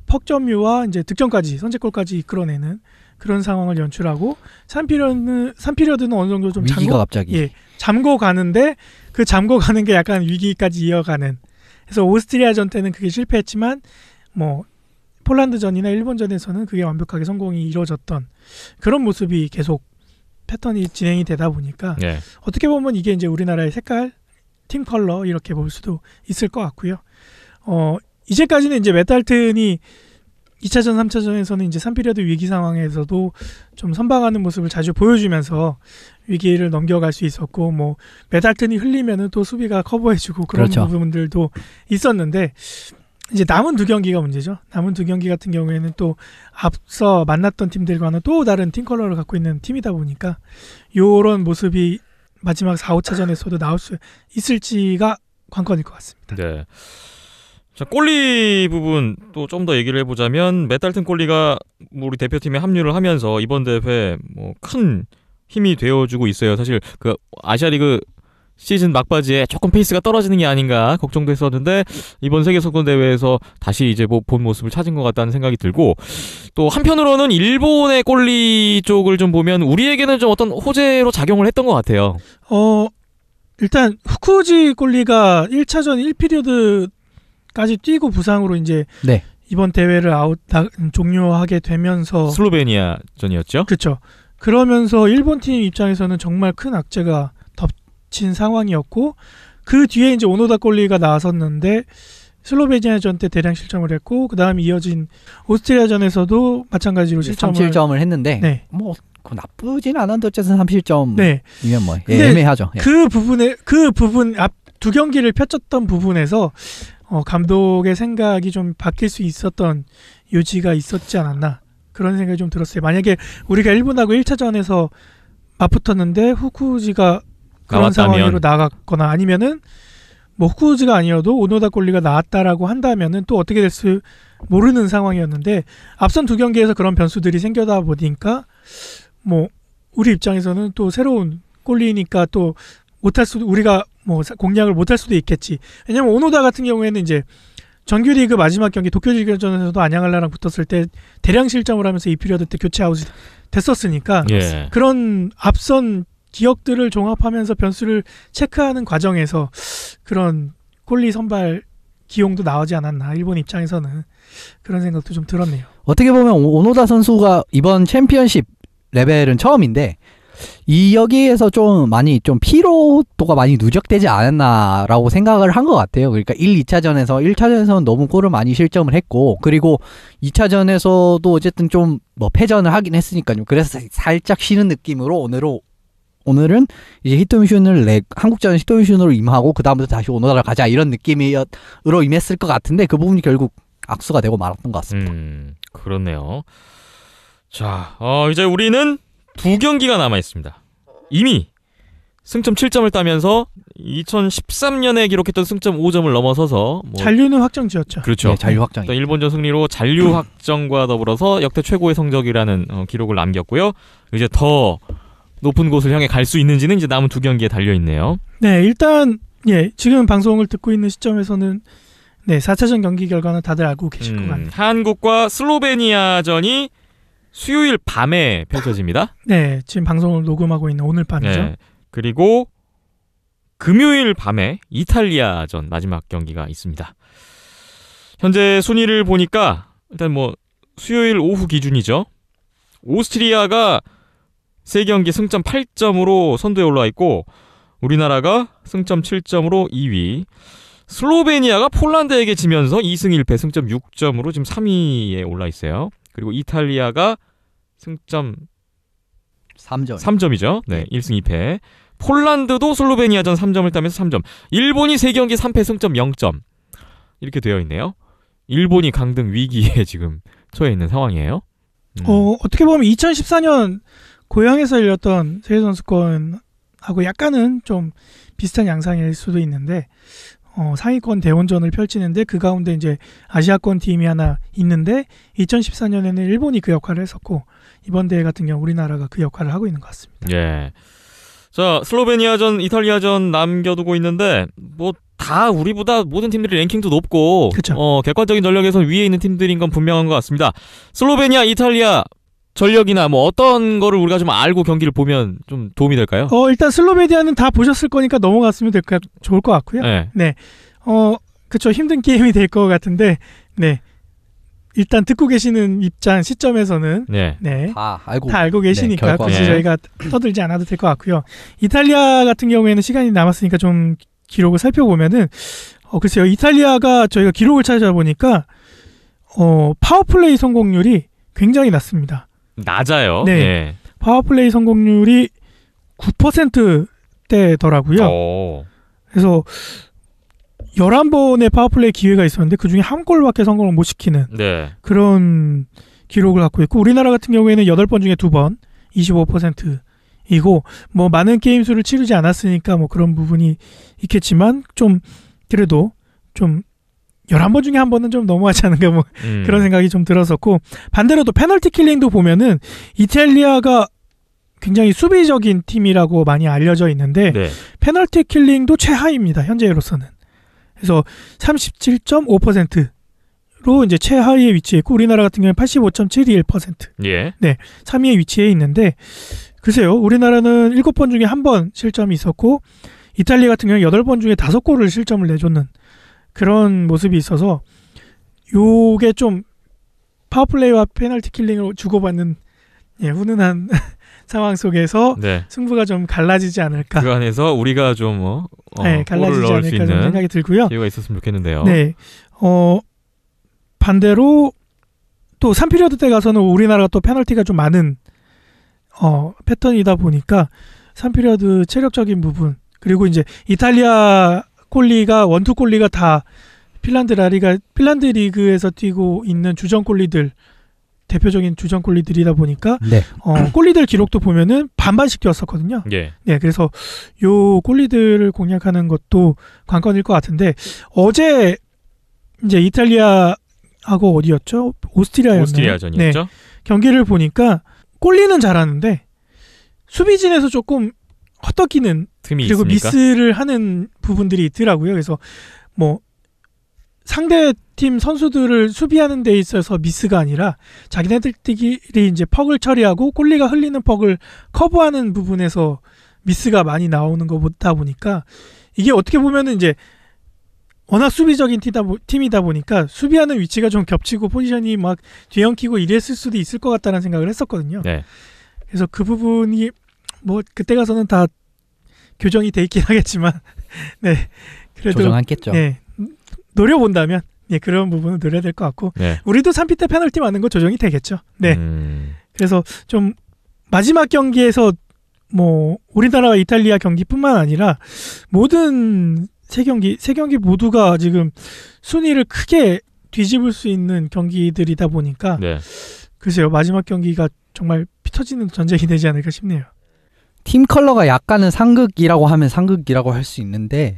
퍽점유와 이제 득점까지 선제골까지 이끌어내는 그런 상황을 연출하고 3피리어드는 어느 정도 좀 위기가 갑자기 잠고 가는데 그 잠고 가는 게 약간 위기까지 이어가는 그래서 오스트리아전 때는 그게 실패했지만 뭐 폴란드전이나 일본전에서는 그게 완벽하게 성공이 이루어졌던 그런 모습이 계속 패턴이 진행이 되다 보니까 어떻게 보면 이게 이제 우리나라의 색깔, 팀 컬러 이렇게 볼 수도 있을 것 같고요. 이제까지는 이제 메탈튼이 2차전, 3차전에서는 이제 3피리어드 위기 상황에서도 좀 선방하는 모습을 자주 보여주면서 위기를 넘겨갈 수 있었고 뭐 메탈튼이 흘리면은 또 수비가 커버해주고 그런 그렇죠. 부분들도 있었는데 이제 남은 2경기가 문제죠. 남은 2경기 같은 경우에는 또 앞서 만났던 팀들과는 또 다른 팀 컬러를 갖고 있는 팀이다 보니까 요런 모습이 마지막 4, 5차전에서도 나올 수 있을지가 관건일 것 같습니다. 네. 자, 골리 부분 또 좀 더 얘기를 해보자면 맷달튼 골리가 뭐 우리 대표팀에 합류를 하면서 이번 대회 뭐 큰 힘이 되어주고 있어요. 사실 그 아시아리그 시즌 막바지에 조금 페이스가 떨어지는 게 아닌가 걱정도 했었는데 이번 세계선수권대회에서 다시 이제 뭐 본 모습을 찾은 것 같다는 생각이 들고, 또 한편으로는 일본의 골리 쪽을 좀 보면 우리에게는 좀 어떤 호재로 작용을 했던 것 같아요. 일단 후쿠지 골리가 1차전 1피리어드까지 뛰고 부상으로 이제 네. 이번 대회를 종료하게 되면서 슬로베니아전이었죠. 그렇죠. 그러면서 일본 팀 입장에서는 정말 큰 악재가 덮친 상황이었고, 그 뒤에 이제 오노다 골리가 나왔었는데 슬로베니아전 때 대량 실점을 했고, 그 다음 이어진 오스트리아전에서도 마찬가지로 실점을 3실점을 했는데 네. 뭐 나쁘진 않았는데 어쨌든 3실점이면 네. 뭐 근데 애매하죠. 예. 그 부분 앞 두 경기를 펼쳤던 부분에서 감독의 생각이 좀 바뀔 수 있었던 요지가 있었지 않았나, 그런 생각이 좀 들었어요. 만약에 우리가 일본하고 1차전에서 맞붙었는데 후쿠지가 그런 나왔다면. 상황으로 나갔거나 아니면은 뭐 후쿠지가 아니어도 오노다 골리가 나왔다라고 한다면은 또 어떻게 될지 모르는 상황이었는데, 앞선 두 경기에서 그런 변수들이 생겨다 보니까 뭐 우리 입장에서는 또 새로운 골리니까 또 못할 수도, 우리가 뭐 공략을 못할 수도 있겠지. 왜냐면 오노다 같은 경우에는 이제 정규리그 마지막 경기 도쿄지구전에서도 안양알라랑 붙었을 때 대량 실점을 하면서 2피리어드 때 교체 아웃이 됐었으니까 예. 그런 앞선 기억들을 종합하면서 변수를 체크하는 과정에서 그런 골리 선발 기용도 나오지 않았나, 일본 입장에서는 그런 생각도 좀 들었네요. 어떻게 보면 오노다 선수가 이번 챔피언십 레벨은 처음인데 이 여기에서 좀 많이 좀 피로도가 많이 누적되지 않았나라고 생각을 한 것 같아요. 그러니까 1차전에서는 너무 골을 많이 실점을 했고, 그리고 2차전에서도 어쨌든 좀 뭐 패전을 하긴 했으니까요. 그래서 살짝 쉬는 느낌으로 오늘은 이제 히토미슌을 한국전 히토미슌으로 임하고 그 다음부터 다시 오노다를 가자, 이런 느낌으로 임했을 것 같은데 그 부분이 결국 악수가 되고 말았던 것 같습니다. 그렇네요. 자, 이제 우리는 두 경기가 남아 있습니다. 이미 승점 7점을 따면서 2013년에 기록했던 승점 5점을 넘어서서 잔류는 확정 지었죠. 그렇죠. 네, 잔류 확정이. 또 일본전 승리로 잔류 확정과 더불어서 역대 최고의 성적이라는 기록을 남겼고요. 이제 더 높은 곳을 향해 갈 수 있는지는 이제 남은 두 경기에 달려 있네요. 네, 일단 지금 방송을 듣고 있는 시점에서는 4차전 경기 결과는 다들 알고 계실 것 같네요. 한국과 슬로베니아전이 수요일 밤에 펼쳐집니다. 네, 지금 방송을 녹음하고 있는 오늘 밤이죠. 네. 그리고 금요일 밤에 이탈리아전 마지막 경기가 있습니다. 현재 순위를 보니까 일단 뭐 수요일 오후 기준이죠. 오스트리아가 3경기 승점 8점으로 선두에 올라와 있고, 우리나라가 승점 7점으로 2위, 슬로베니아가 폴란드에게 지면서 2승 1패 승점 6점으로 지금 3위에 올라 있어요. 그리고 이탈리아가 승점 3점이죠. 네, 1승 2패. 폴란드도 슬로베니아전 3점을 따면서 3점. 일본이 3경기 3패 승점 0점. 이렇게 되어 있네요. 일본이 강등 위기에 지금 처해 있는 상황이에요. 어떻게 보면 2014년 고향에서 열렸던 세계선수권하고 약간은 좀 비슷한 양상일 수도 있는데, 상위권 대원전을 펼치는데 그 가운데 이제 아시아권 팀이 하나 있는데 2014년에는 일본이 그 역할을 했었고, 이번 대회 같은 경우 우리나라가 그 역할을 하고 있는 것 같습니다. 예. 자, 슬로베니아전, 이탈리아전 남겨두고 있는데 뭐 다 우리보다 모든 팀들이 랭킹도 높고, 그쵸. 객관적인 전력에서 위에 있는 팀들인 건 분명한 것 같습니다. 슬로베니아, 이탈리아 전력이나 뭐 어떤 거를 우리가 좀 알고 경기를 보면 좀 도움이 될까요? 일단 슬로베니아는 다 보셨을 거니까 넘어갔으면 좋을 것 같고요. 네. 그쵸. 힘든 게임이 될 것 같은데, 일단 듣고 계시는 시점에서는 네. 다 알고 다 알고 계시니까 결과가. 굳이 네. 저희가 떠들지 않아도 될 것 같고요. 이탈리아 같은 경우에는 시간이 남았으니까 좀 기록을 살펴보면은, 글쎄요. 이탈리아가 저희가 기록을 찾아보니까 파워플레이 성공률이 굉장히 낮습니다. 낮아요. 네. 예. 파워플레이 성공률이 9%대더라고요. 그래서 11번의 파워플레이 기회가 있었는데 그중에 한 골밖에 성공을 못 시키는 네. 그런 기록을 갖고 있고, 우리나라 같은 경우에는 8번 중에 2번 25%이고, 뭐 많은 게임 수를 치르지 않았으니까 뭐 그런 부분이 있겠지만 좀 그래도 좀 11번 중에 한 번은 좀 너무하지 않은가 뭐 그런 생각이 좀 들었었고 반대로 또 페널티 킬링도 보면은 이탈리아가 굉장히 수비적인 팀이라고 많이 알려져 있는데 네. 페널티 킬링도 최하위입니다. 현재로서는. 그래서 37.5%로 이제 최하위에 위치해 있고 우리나라 같은 경우는 85.71%. 예. 3위에 위치해 있는데 글쎄요. 우리나라는 7번 중에 1번 실점이 있었고 이탈리아 같은 경우는 8번 중에 5골을 실점을 내줬는 그런 모습이 있어서 요게 좀 파워플레이와 페널티 킬링을 주고받는 훈훈한 상황 속에서 네. 승부가 좀 갈라지지 않을까. 그 안에서 우리가 좀 골을 갈라지지 넣을 수 않을까 좀 있는 생각이 들고요. 기회가 있었으면 좋겠는데요. 네. 반대로 또 3피리어드 때 가서는 우리나라가 또 페널티가 좀 많은 패턴이다 보니까 3피리어드 체력적인 부분 그리고 이제 이탈리아 골리가 원투 골리가 다 핀란드 리그에서 뛰고 있는 주전 골리들 대표적인 주전 골리들이다 보니까 네. 골리들 기록도 보면은 반반씩 뛰었었거든요. 예. 네, 그래서 요 골리들을 공략하는 것도 관건일 것 같은데 어제 이제 이탈리아하고 어디였죠? 오스트리아였나요? 오스트리아전이었죠. 네, 경기를 보니까 골리는 잘하는데 수비진에서 조금 헛떡이는 틈이 그리고 있습니까? 미스를 하는 부분들이 있더라고요. 그래서 뭐 상대 팀 선수들을 수비하는 데 있어서 미스가 아니라 자기네들끼리 이제 퍽을 처리하고 골리가 흘리는 퍽을 커버하는 부분에서 미스가 많이 나오는 거다 보니까 이게 어떻게 보면은 이제 워낙 수비적인 팀이다 보니까 수비하는 위치가 좀 겹치고 포지션이 막 뒤엉키고 이랬을 수도 있을 것 같다는 생각을 했었거든요. 네. 그래서 그 부분이 뭐 그때 가서는 다 교정이 돼 있긴 하겠지만 네 그래도 조정했겠죠. 네 노려본다면 그런 부분은 노려야 될 것 같고 네. 우리도 3피 때 페널티 맞는 거 조정이 되겠죠. 네 그래서 좀 마지막 경기에서 뭐 우리나라와 이탈리아 경기뿐만 아니라 모든 세 경기 모두가 지금 순위를 크게 뒤집을 수 있는 경기들이다 보니까 네. 글쎄요 마지막 경기가 정말 피 터지는 전쟁이 되지 않을까 싶네요. 팀 컬러가 약간은 상극이라고 하면 상극이라고 할 수 있는데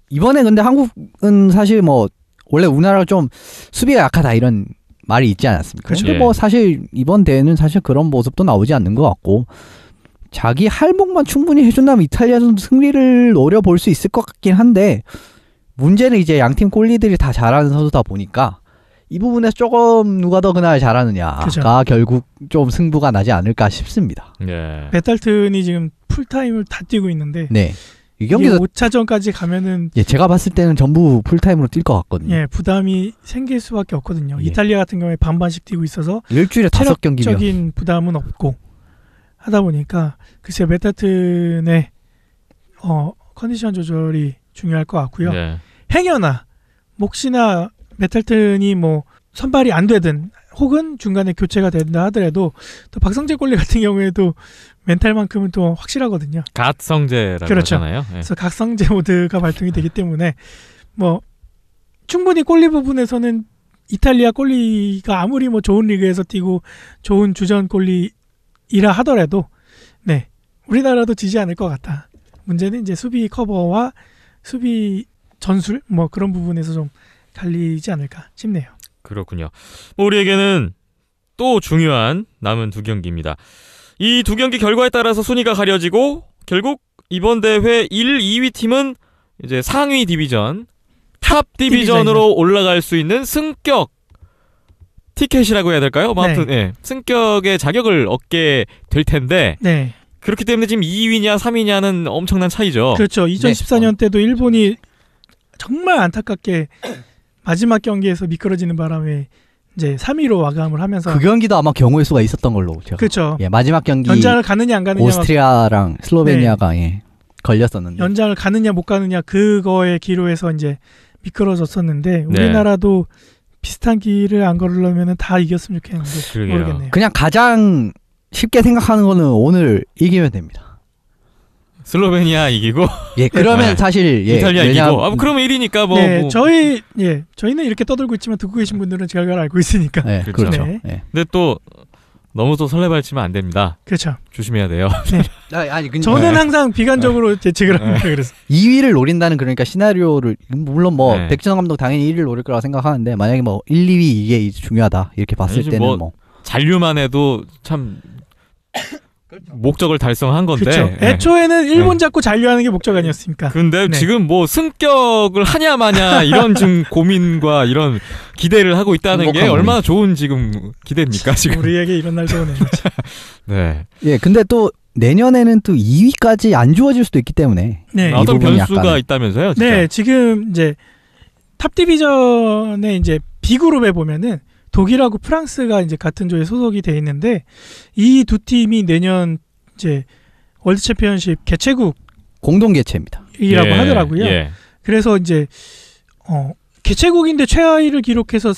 이번에 근데 한국은 사실 뭐 원래 우리나라가 좀 수비가 약하다 이런 말이 있지 않았습니까? 그렇죠. 근데 뭐 사실 이번 대회는 사실 그런 모습도 나오지 않는 것 같고 자기 할목만 충분히 해준다면 이탈리아는 승리를 노려볼 수 있을 것 같긴 한데 문제는 이제 양팀 골리들이 다 잘하는 선수다 보니까 이 부분에서 조금 누가 더 그날 잘하느냐가 그렇죠. 결국 좀 승부가 나지 않을까 싶습니다. 네. 베탈튼이 지금 풀타임을 다 뛰고 있는데 네. 이 이게 경기도 5차전까지 가면은 제가 봤을 때는 전부 풀타임으로 뛸 것 같거든요. 부담이 생길 수밖에 없거든요. 예. 이탈리아 같은 경우에 반반씩 뛰고 있어서 일주일에 5경기면 체력적인 부담은 없고 하다 보니까 글쎄 베타튼의 컨디션 조절이 중요할 것 같고요. 네. 행여나 몫이나 메탈튼이 뭐 선발이 안 되든 혹은 중간에 교체가 된다 하더라도 또 박성재 골리 같은 경우에도 멘탈만큼은 또 확실하거든요. 갓성재라고 그렇죠. 하잖아요. 네. 그래서 각성재 모드가 발동이 되기 때문에 뭐 충분히 골리 부분에서는 이탈리아 골리가 아무리 뭐 좋은 리그에서 뛰고 좋은 주전 골리이라 하더라도 네 우리나라도 지지 않을 것 같다. 문제는 이제 수비 커버와 수비 전술 뭐 그런 부분에서 좀 갈리지 않을까 싶네요. 그렇군요. 우리에게는 또 중요한 남은 두 경기입니다. 이 두 경기 결과에 따라서 순위가 가려지고 결국 이번 대회 1, 2위 팀은 이제 상위 디비전, 탑 디비전으로 올라갈 수 있는 승격 티켓이라고 해야 될까요? 뭐 아무튼 네. 승격의 자격을 얻게 될 텐데 네. 그렇기 때문에 지금 2위냐 3위냐는 엄청난 차이죠. 그렇죠. 2014년 때도 일본이 정말 안타깝게 마지막 경기에서 미끄러지는 바람에 이제 3위로 마감을 하면서 그 경기도 아마 경우의 수가 있었던 걸로 제가. 그렇죠. 마지막 경기 연장을 가느냐 안 가느냐 오스트리아랑 슬로베니아가 걸렸었는데 연장을 가느냐 못 가느냐 그거에 기로해서 이제 미끄러졌었는데 우리나라도 비슷한 길을 안 걸으려면 다 이겼으면 좋겠는데 그러게요. 모르겠네요. 그냥 가장 쉽게 생각하는 거는 오늘 이기면 됩니다. 슬로베니아 이기고 그러면 네. 사실 이탈리아 이기고 그러면 1위니까 네, 저희는 이렇게 떠들고 있지만 듣고 계신 분들은 결과를 알고 있으니까. 그렇죠. 네. 근데 또 너무 또 설레발치면 안 됩니다. 그렇죠. 조심해야 돼요. 아니 근데 저는 항상 비관적으로 예측을 합니다. 그래서 2위를 노린다는 그러니까 시나리오를 물론 뭐 네. 백진영 감독 당연히 1위를 노릴 거라고 생각하는데 만약에 뭐 1, 2위 이게 이제 중요하다 이렇게 봤을 아니지, 때는 뭐 뭐 잔류만 해도 참 목적을 달성한 건데. 그렇죠. 예. 애초에는 일본 잡고 잔류하는 게 목적 아니었습니까? 근데 네. 지금 뭐 승격을 하냐 마냐 이런 지금 고민과 이런 기대를 하고 있다는 게 행복한 얼마나 좋은 지금 기대입니까 지금. 우리에게 이런 날도 오네요. 네. 예, 근데 또 내년에는 또 2위까지 안 주어질 수도 있기 때문에 네. 이 어떤 부분이 변수가 약간은. 있다면서요? 진짜? 네, 지금 이제 탑 디비전의 이제 B 그룹에 보면은 독일하고 프랑스가 이제 같은 조에 소속이 돼 있는데 이 두 팀이 내년 이제 월드 챔피언십 개최국이라고 공동 개최입니다. 하더라고요. 예. 그래서 이제 개최국인데 최하위를 기록해서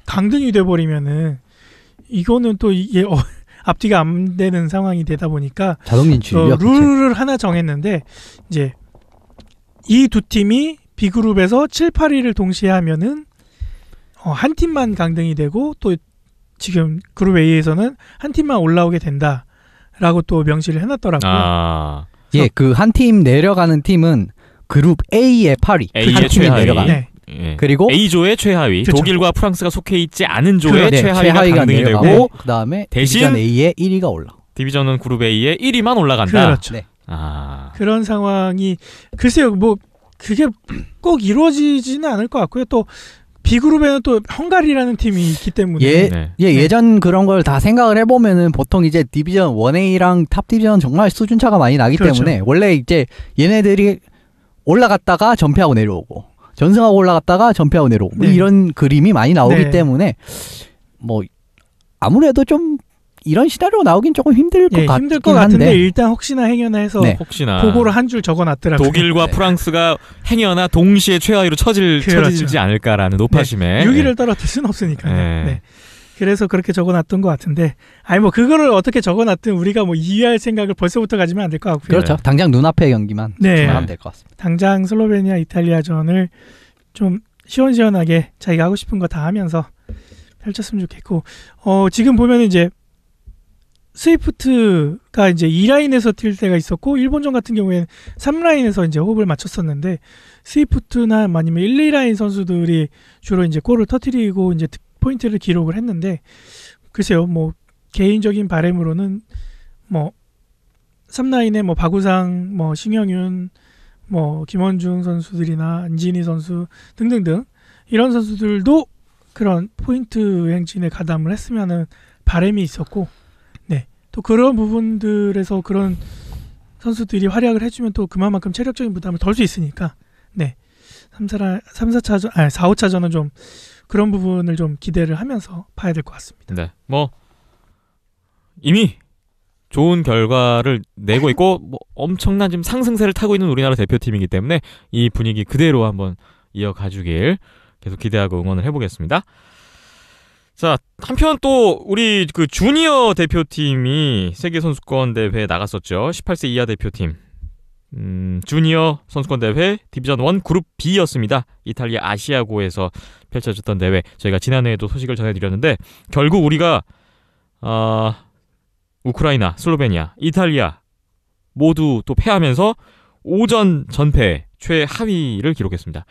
강등이 돼 버리면은 이거는 또 이게 앞뒤가 안 되는 상황이 되다 보니까 자동 진출이요. 룰을 하나 정했는데 이제 이 두 팀이 B그룹에서 7, 8위를 동시에 하면은 한 팀만 강등이 되고 또 지금 그룹 A에서는 한 팀만 올라오게 된다라고 또 명시를 해놨더라고요. 아. 예, 그 한 팀 내려가는 팀은 그룹 A의 8위. A의 한 팀이 최하위. 내려가는. 네. 예. 그리고 A조의 최하위, 그쵸. 독일과 프랑스가 속해 있지 않은 조의 네, 최하위가 강등이 내려가고 되고 그다음에 대신 디비전 A의 1위가 올라. 디비전은 그룹 A의 1위만 올라간다. 그렇죠. 네. 아. 그런 상황이 글쎄요, 뭐 그게 꼭 이루어지지는 않을 것 같고요. 또 B그룹에는 또 헝가리라는 팀이 있기 때문에 예, 네. 예, 예전 그런 걸 다 생각을 해보면은 보통 이제 디비전 1A랑 탑 디비전 정말 수준 차가 많이 나기 그렇죠. 때문에 원래 이제 얘네들이 올라갔다가 전패하고 내려오고 전승하고 올라갔다가 전패하고 내려오고 뭐 네. 이런 그림이 많이 나오기 네. 때문에 뭐 아무래도 좀 이런 시나리오 나오긴 조금 힘들 것 예, 같긴 힘들 것 같은데 한데 일단 혹시나 행여나 해서 네. 혹시나 그거를 한 줄 적어놨더라고요. 독일과 네. 프랑스가 행여나 동시에 최하위로 그렇죠. 처지지 않을까라는 노파심에 6위를 떨어뜨릴 수는 없으니까요. 네. 네. 그래서 그렇게 적어놨던 것 같은데, 아니 뭐 그거를 어떻게 적어놨든 우리가 뭐 이해할 생각을 벌써부터 가지면 안 될 것 같고요. 그렇죠. 당장 눈앞의 경기만 네. 하면 될 것 같습니다. 당장 슬로베니아 이탈리아전을 좀 시원시원하게 자기가 하고 싶은 거 다 하면서 펼쳤으면 좋겠고, 지금 보면 이제 스위프트가 이제 2라인에서 뛸 때가 있었고 일본전 같은 경우에는 3라인에서 이제 호흡을 맞췄었는데 스위프트나 아니면 1, 2라인 선수들이 주로 이제 골을 터뜨리고 이제 포인트를 기록을 했는데 글쎄요, 뭐 개인적인 바람으로는 뭐 3라인에 뭐 박우상, 뭐 신영윤, 뭐 김원중 선수들이나 안진희 선수 등등등 이런 선수들도 그런 포인트 행진에 가담을 했으면은 바람이 있었고, 네, 또 그런 부분들에서 그런 선수들이 활약을 해주면 또 그만큼 체력적인 부담을 덜 수 있으니까, 네, 4, 5차전은 좀 그런 부분을 좀 기대를 하면서 봐야 될 것 같습니다. 네. 뭐 이미 좋은 결과를 내고 있고 뭐 엄청난 지금 상승세를 타고 있는 우리나라 대표팀이기 때문에 이 분위기 그대로 한번 이어가주길 계속 기대하고 응원을 해보겠습니다. 자, 한편 또 우리 그 주니어 대표팀이 세계선수권 대회에 나갔었죠. 18세 이하 대표팀. 주니어 선수권 대회 디비전 1 그룹 B였습니다. 이탈리아 아시아고에서 펼쳐졌던 대회. 저희가 지난해에도 소식을 전해드렸는데 결국 우리가 우크라이나, 슬로베니아, 이탈리아 모두 또 패하면서 5전 전패 최하위를 기록했습니다.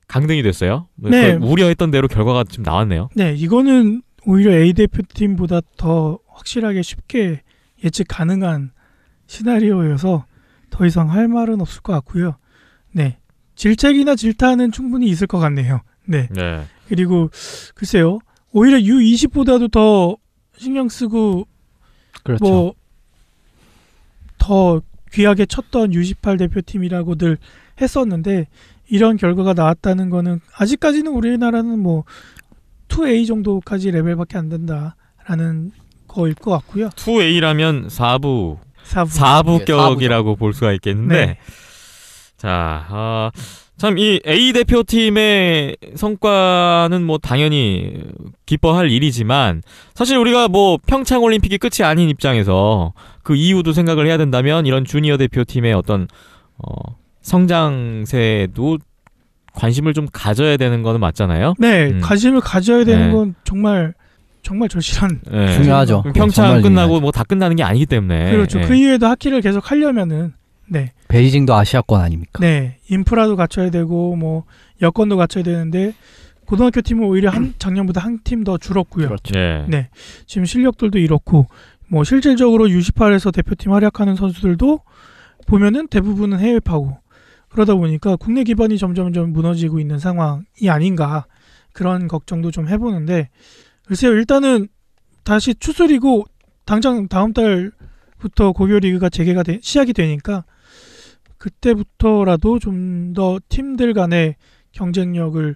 강등이 됐어요. 네. 우려했던 대로 결과가 지금 나왔네요. 네, 이거는 오히려 A 대표팀보다 더 확실하게 쉽게 예측 가능한 시나리오여서 더 이상 할 말은 없을 것 같고요. 네, 질책이나 질타는 충분히 있을 것 같네요. 네, 네. 그리고 글쎄요, 오히려 U20보다도 더 신경 쓰고 그렇죠. 뭐 더 귀하게 쳤던 U18 대표팀이라고들 했었는데 이런 결과가 나왔다는 거는 아직까지는 우리나라는 뭐 2A 정도까지 레벨밖에 안 된다라는 거일 것 같고요. 2A라면 4부 4부. 격이라고 볼 수가 있겠는데 네. 자, 참 이 A 대표팀의 성과는 뭐 당연히 기뻐할 일이지만 사실 우리가 뭐 평창 올림픽이 끝이 아닌 입장에서 그 이후도 생각을 해야 된다면 이런 주니어 대표팀의 어떤 성장세도 관심을 좀 가져야 되는 거는 맞잖아요. 네, 관심을 가져야 되는 네. 건 정말 정말 절실한 예. 중요하죠. 평창 정말 끝나고 중요하죠. 뭐 다 끝나는 게 아니기 때문에. 그렇죠. 예. 그 이후에도 하키를 계속 하려면은 베이징도 아시아권 아닙니까? 네, 인프라도 갖춰야 되고 뭐 여건도 갖춰야 되는데 고등학교 팀은 오히려 작년보다 한 팀 더 줄었고요. 그렇죠. 예. 네, 지금 실력들도 이렇고 뭐 실질적으로 U18에서 대표팀 활약하는 선수들도 보면은 대부분은 해외파고 그러다 보니까 국내 기반이 점점 무너지고 있는 상황이 아닌가 그런 걱정도 좀 해보는데 글쎄요. 일단은 다시 추스리고 당장 다음 달부터 고교리그가 시작이 되니까 그때부터라도 좀 더 팀들 간의 경쟁력을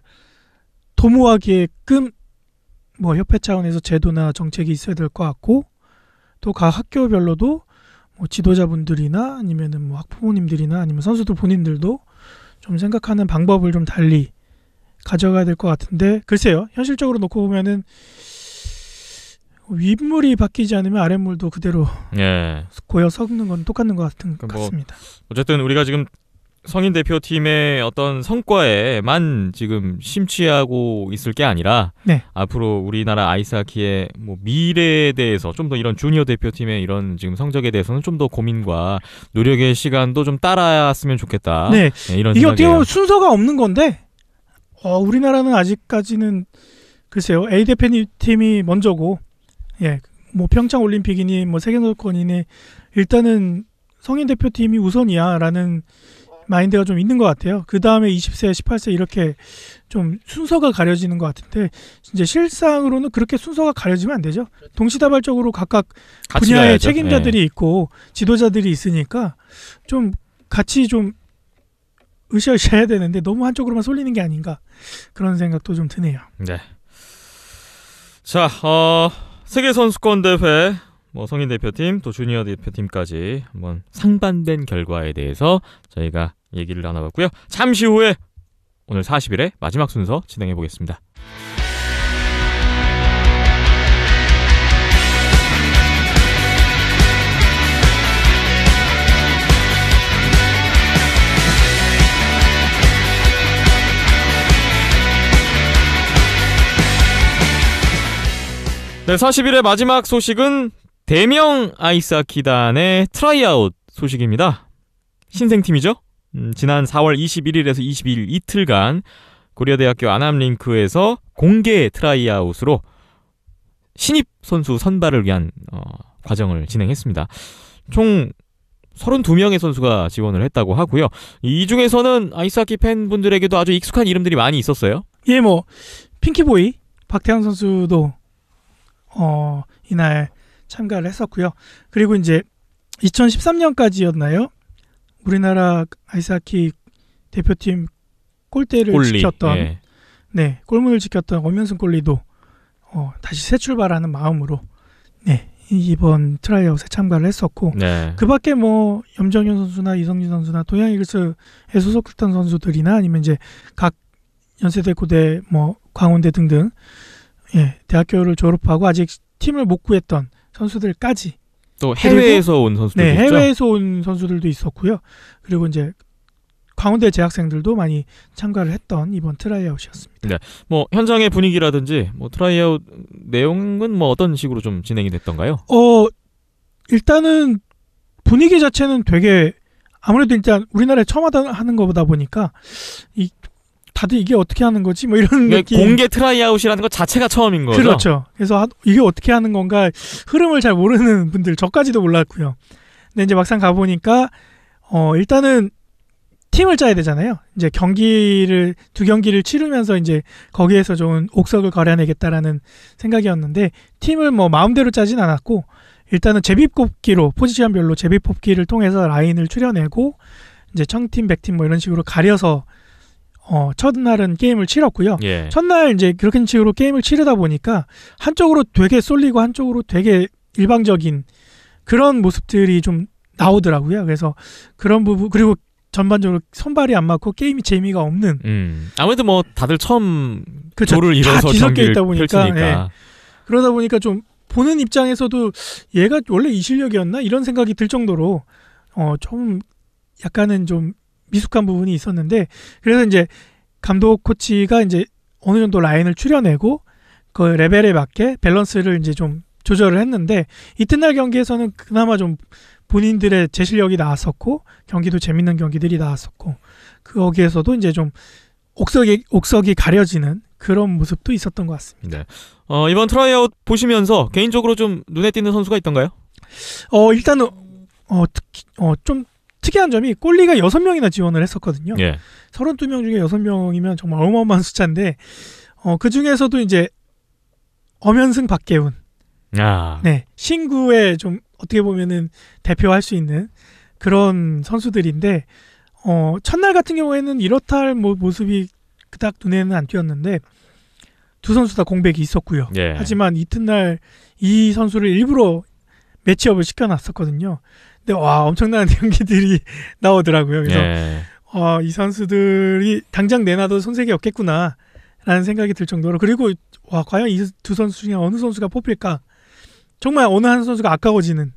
도모하게끔 뭐 협회 차원에서 제도나 정책이 있어야 될 것 같고 또 각 학교별로도 뭐 지도자분들이나 아니면은 뭐 학부모님들이나 아니면 선수들 본인들도 좀 생각하는 방법을 좀 달리 가져가야 될 것 같은데 글쎄요. 현실적으로 놓고 보면은 윗물이 바뀌지 않으면 아랫물도 그대로 예. 고여 썩는 건 똑같은 것 뭐 같습니다. 어쨌든 우리가 지금 성인 대표팀의 어떤 성과에만 지금 심취하고 있을 게 아니라 네. 앞으로 우리나라 아이스하키의 뭐 미래에 대해서 좀 더 이런 주니어 대표팀의 이런 지금 성적에 대해서는 좀 더 고민과 노력의 시간도 좀 따랐으면 좋겠다. 네. 이런 이게 어떻게 생각이에요. 보면 순서가 없는 건데 우리나라는 아직까지는 글쎄요. A 대표팀이 먼저고 예. 뭐 평창 올림픽이니 뭐 세계선수권이니 일단은 성인 대표팀이 우선이야라는 마인드가 좀 있는 것 같아요. 그 다음에 20세, 18세 이렇게 좀 순서가 가려지는 것 같은데 이제 실상으로는 그렇게 순서가 가려지면 안 되죠. 동시다발적으로 각각 같이 분야의 가야죠. 책임자들이 예. 있고 지도자들이 있으니까 좀 같이 좀 으쌰으쌰 해야 되는데 너무 한쪽으로만 쏠리는 게 아닌가 그런 생각도 좀 드네요. 네. 자, 세계 선수권 대회 뭐 성인 대표팀 또 주니어 대표팀까지 한번 상반된 결과에 대해서 저희가 얘기를 나눠봤고요. 잠시 후에 오늘 40일의 마지막 순서 진행해 보겠습니다. 네, 40일의 마지막 소식은 대명 아이스하키단의 트라이아웃 소식입니다. 신생팀이죠. 지난 4월 21일에서 22일 이틀간 고려대학교 안암링크에서 공개 트라이아웃으로 신입 선수 선발을 위한 과정을 진행했습니다. 총 32명의 선수가 지원을 했다고 하고요. 이 중에서는 아이스하키 팬분들에게도 아주 익숙한 이름들이 많이 있었어요. 예, 뭐 핑키보이 박태환 선수도 이날 참가를 했었고요. 그리고 이제 2013년까지였나요? 우리나라 아이스하키 대표팀 골대를 지켰던 예. 네, 골문을 지켰던 엄연승 골리도 다시 새 출발하는 마음으로 네, 이번 트라이아웃에 참가를 했었고 네. 그 밖에 뭐 염정현 선수나 이성진 선수나 동양이글스에 소속했던 선수들이나 아니면 이제 각 연세대 고대 뭐 광운대 등등 예, 대학교를 졸업하고 아직 팀을 못 구했던 선수들까지 또 해외에서 온 선수들도 네, 있죠. 해외에서 온 선수들도 있었고요. 그리고 이제 광운대 재학생들도 많이 참가를 했던 이번 트라이아웃이었습니다. 뭐 현장의 분위기라든지 뭐 트라이아웃 내용은 뭐 어떤 식으로 좀 진행이 됐던가요? 일단은 분위기 자체는 되게 아무래도 일단 우리나라에 처음 하는 거보다 보니까 다들 이게 어떻게 하는 거지? 뭐 이런 느낌. 공개 트라이아웃이라는 것 자체가 처음인 거죠. 그렇죠. 그래서 이게 어떻게 하는 건가 흐름을 잘 모르는 분들 저까지도 몰랐고요. 근데 이제 막상 가보니까 일단은 팀을 짜야 되잖아요. 이제 두 경기를 치르면서 이제 거기에서 좋은 옥석을 거려내겠다라는 생각이었는데 팀을 뭐 마음대로 짜진 않았고 일단은 제비뽑기로 포지션별로 제비뽑기를 통해서 라인을 추려내고 이제 청팀, 백팀 뭐 이런 식으로 가려서 첫날은 게임을 치렀고요. 예. 첫날 이제 그렇게 식으로 게임을 치르다 보니까 한쪽으로 되게 쏠리고 한쪽으로 되게 일방적인 그런 모습들이 좀 나오더라고요. 그래서 그런 부분 그리고 전반적으로 손발이 안 맞고 게임이 재미가 없는. 아무래도 뭐 다들 처음 그렇죠. 조를 이뤄서 다 뒤섞여 경기를 있다 보니까, 펼치니까. 예. 그러다 보니까 좀 보는 입장에서도 얘가 원래 이 실력이었나 이런 생각이 들 정도로 좀 약간은 좀 미숙한 부분이 있었는데 그래서 이제 감독 코치가 이제 어느 정도 라인을 추려내고 그 레벨에 맞게 밸런스를 이제 좀 조절을 했는데 이튿날 경기에서는 그나마 좀 본인들의 제 실력이 나왔었고 경기도 재밌는 경기들이 나왔었고 거기에서도 이제 좀 옥석이 가려지는 그런 모습도 있었던 것 같습니다. 네. 이번 트라이아웃 보시면서 개인적으로 좀 눈에 띄는 선수가 있던가요? 일단은 좀 특이한 점이 골리가 6명이나 지원을 했었거든요. 예. 32명 중에 6명이면 정말 어마어마한 숫자인데 그 중에서도 이제 엄현승, 박계훈, 아. 네, 신구에 좀 어떻게 보면은 대표할 수 있는 그런 선수들인데 첫날 같은 경우에는 이렇다 할 모습이 그닥 눈에는 안 띄었는데 두 선수 다 공백이 있었고요. 예. 하지만 이튿날 이 선수를 일부러 매치업을 시켜놨었거든요. 근데 와 엄청난 경기들이 나오더라고요. 그래서 예. 이 선수들이 당장 내놔도 손색이 없겠구나 라는 생각이 들 정도로 그리고 와 과연 이 두 선수 중에 어느 선수가 뽑힐까 정말 어느 한 선수가 아까워지는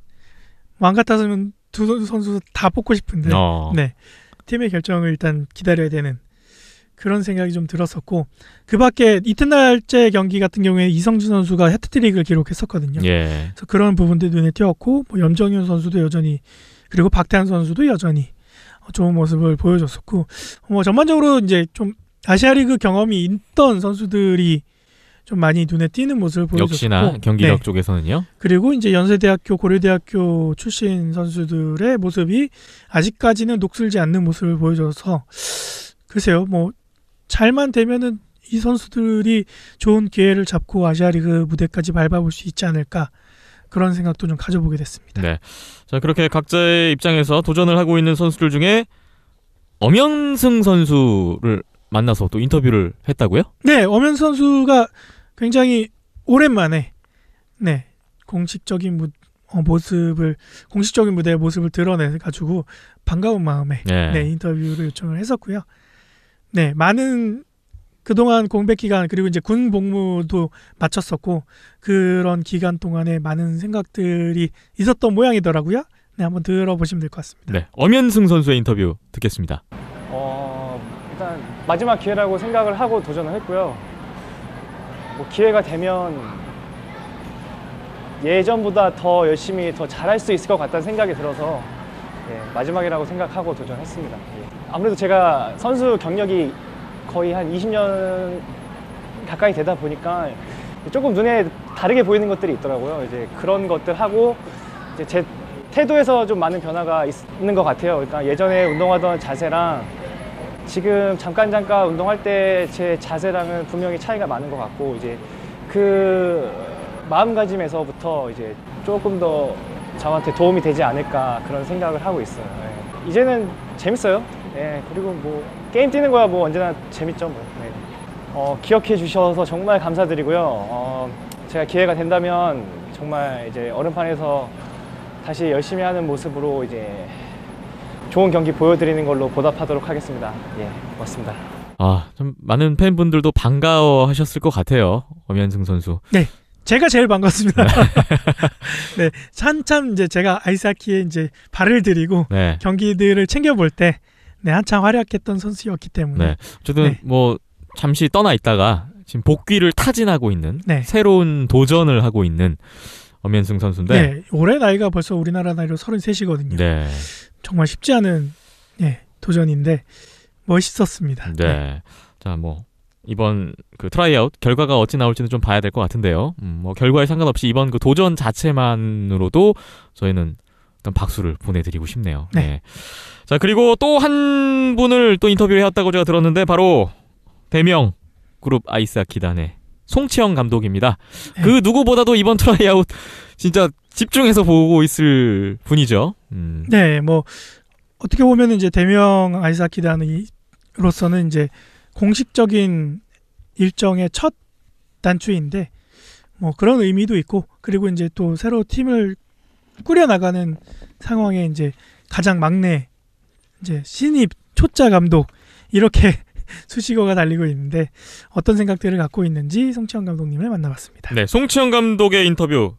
마음 같아서는 두 선수 다 뽑고 싶은데 네 팀의 결정을 일단 기다려야 되는 그런 생각이 좀 들었었고 그 밖에 이튿날째 경기 같은 경우에 이성준 선수가 해트트릭을 기록했었거든요. 예. 그래서 그런 부분들 눈에 띄었고 뭐 염정현 선수도 여전히 그리고 박태환 선수도 여전히 좋은 모습을 보여줬었고 전반적으로 이제 좀 아시아리그 경험이 있던 선수들이 좀 많이 눈에 띄는 모습을 보여줬고 역시나 경기력 네. 쪽에서는요. 그리고 이제 연세대학교, 고려대학교 출신 선수들의 모습이 아직까지는 녹슬지 않는 모습을 보여줘서 글쎄요, 뭐 잘만 되면은 이 선수들이 좋은 기회를 잡고 아시아리그 무대까지 밟아볼 수 있지 않을까 그런 생각도 좀 가져보게 됐습니다. 네. 자, 그렇게 각자의 입장에서 도전을 하고 있는 선수들 중에 엄현승 선수를 만나서 또 인터뷰를 했다고요? 네, 엄현 선수가 굉장히 오랜만에 네 공식적인 무대의 모습을 드러내가지고 반가운 마음에 네, 인터뷰를 요청을 했었고요. 네, 많은 그동안 공백 기간 그리고 이제 군 복무도 마쳤었고 그런 기간 동안에 많은 생각들이 있었던 모양이더라고요. 네, 한번 들어보시면 될 것 같습니다. 네, 엄현승 선수의 인터뷰 듣겠습니다. 일단 마지막 기회라고 생각을 하고 도전을 했고요. 뭐 기회가 되면 예전보다 더 열심히 더 잘할 수 있을 것 같다는 생각이 들어서 마지막이라고 생각하고 도전했습니다. 아무래도 제가 선수 경력이 거의 한 20년 가까이 되다 보니까 조금 눈에 다르게 보이는 것들이 있더라고요. 이제 그런 것들 하고 이제 제 태도에서 좀 많은 변화가 있는 것 같아요. 그러니까 예전에 운동하던 자세랑 지금 잠깐 운동할 때 제 자세랑은 분명히 차이가 많은 것 같고 이제 그 마음가짐에서부터 이제 조금 더 저한테 도움이 되지 않을까 그런 생각을 하고 있어요. 이제는 재밌어요. 그리고 뭐 게임 뛰는 거야 뭐 언제나 재밌죠. 뭐. 기억해 주셔서 정말 감사드리고요. 제가 기회가 된다면 정말 이제 얼음판에서 다시 열심히 하는 모습으로 이제 좋은 경기 보여드리는 걸로 보답하도록 하겠습니다. 고맙습니다. 좀 많은 팬분들도 반가워하셨을 것 같아요. 엄현승 선수. 네, 제가 제일 반갑습니다. 네, 한참 이제 제가 아이스하키에 이제 발을 들이고 네. 경기들을 챙겨볼 때 한참 활약했던 선수였기 때문에. 네, 어쨌든 뭐 잠시 떠나 있다가 지금 복귀를 타진하고 있는 새로운 도전을 하고 있는 엄현승 선수인데. 네, 올해 나이가 벌써 우리나라 나이로 33이거든요. 네. 정말 쉽지 않은 도전인데 멋있었습니다. 네. 자, 뭐 이번 그 트라이아웃 결과가 어찌 나올지는 좀 봐야 될 것 같은데요. 뭐 결과에 상관없이 이번 그 도전 자체만으로도 저희는 일단 박수를 보내드리고 싶네요. 네. 자, 그리고 또 한 분을 또 인터뷰를 해왔다고 제가 들었는데 바로 대명 그룹 아이스하키단의 송치영 감독입니다. 네. 그 누구보다도 이번 트라이아웃 진짜 집중해서 보고 있을 분이죠. 네, 뭐 어떻게 보면 이제 대명 아이스하키단으로서는 이제 공식적인 일정의 첫 단추인데 뭐 그런 의미도 있고 그리고 이제 또 새로 팀을 꾸려 나가는 상황에 이제 가장 막내 이제 신입 초짜 감독 이렇게 수식어가 달리고 있는데 어떤 생각들을 갖고 있는지 송치영 감독님을 만나봤습니다. 네, 송치영 감독의 인터뷰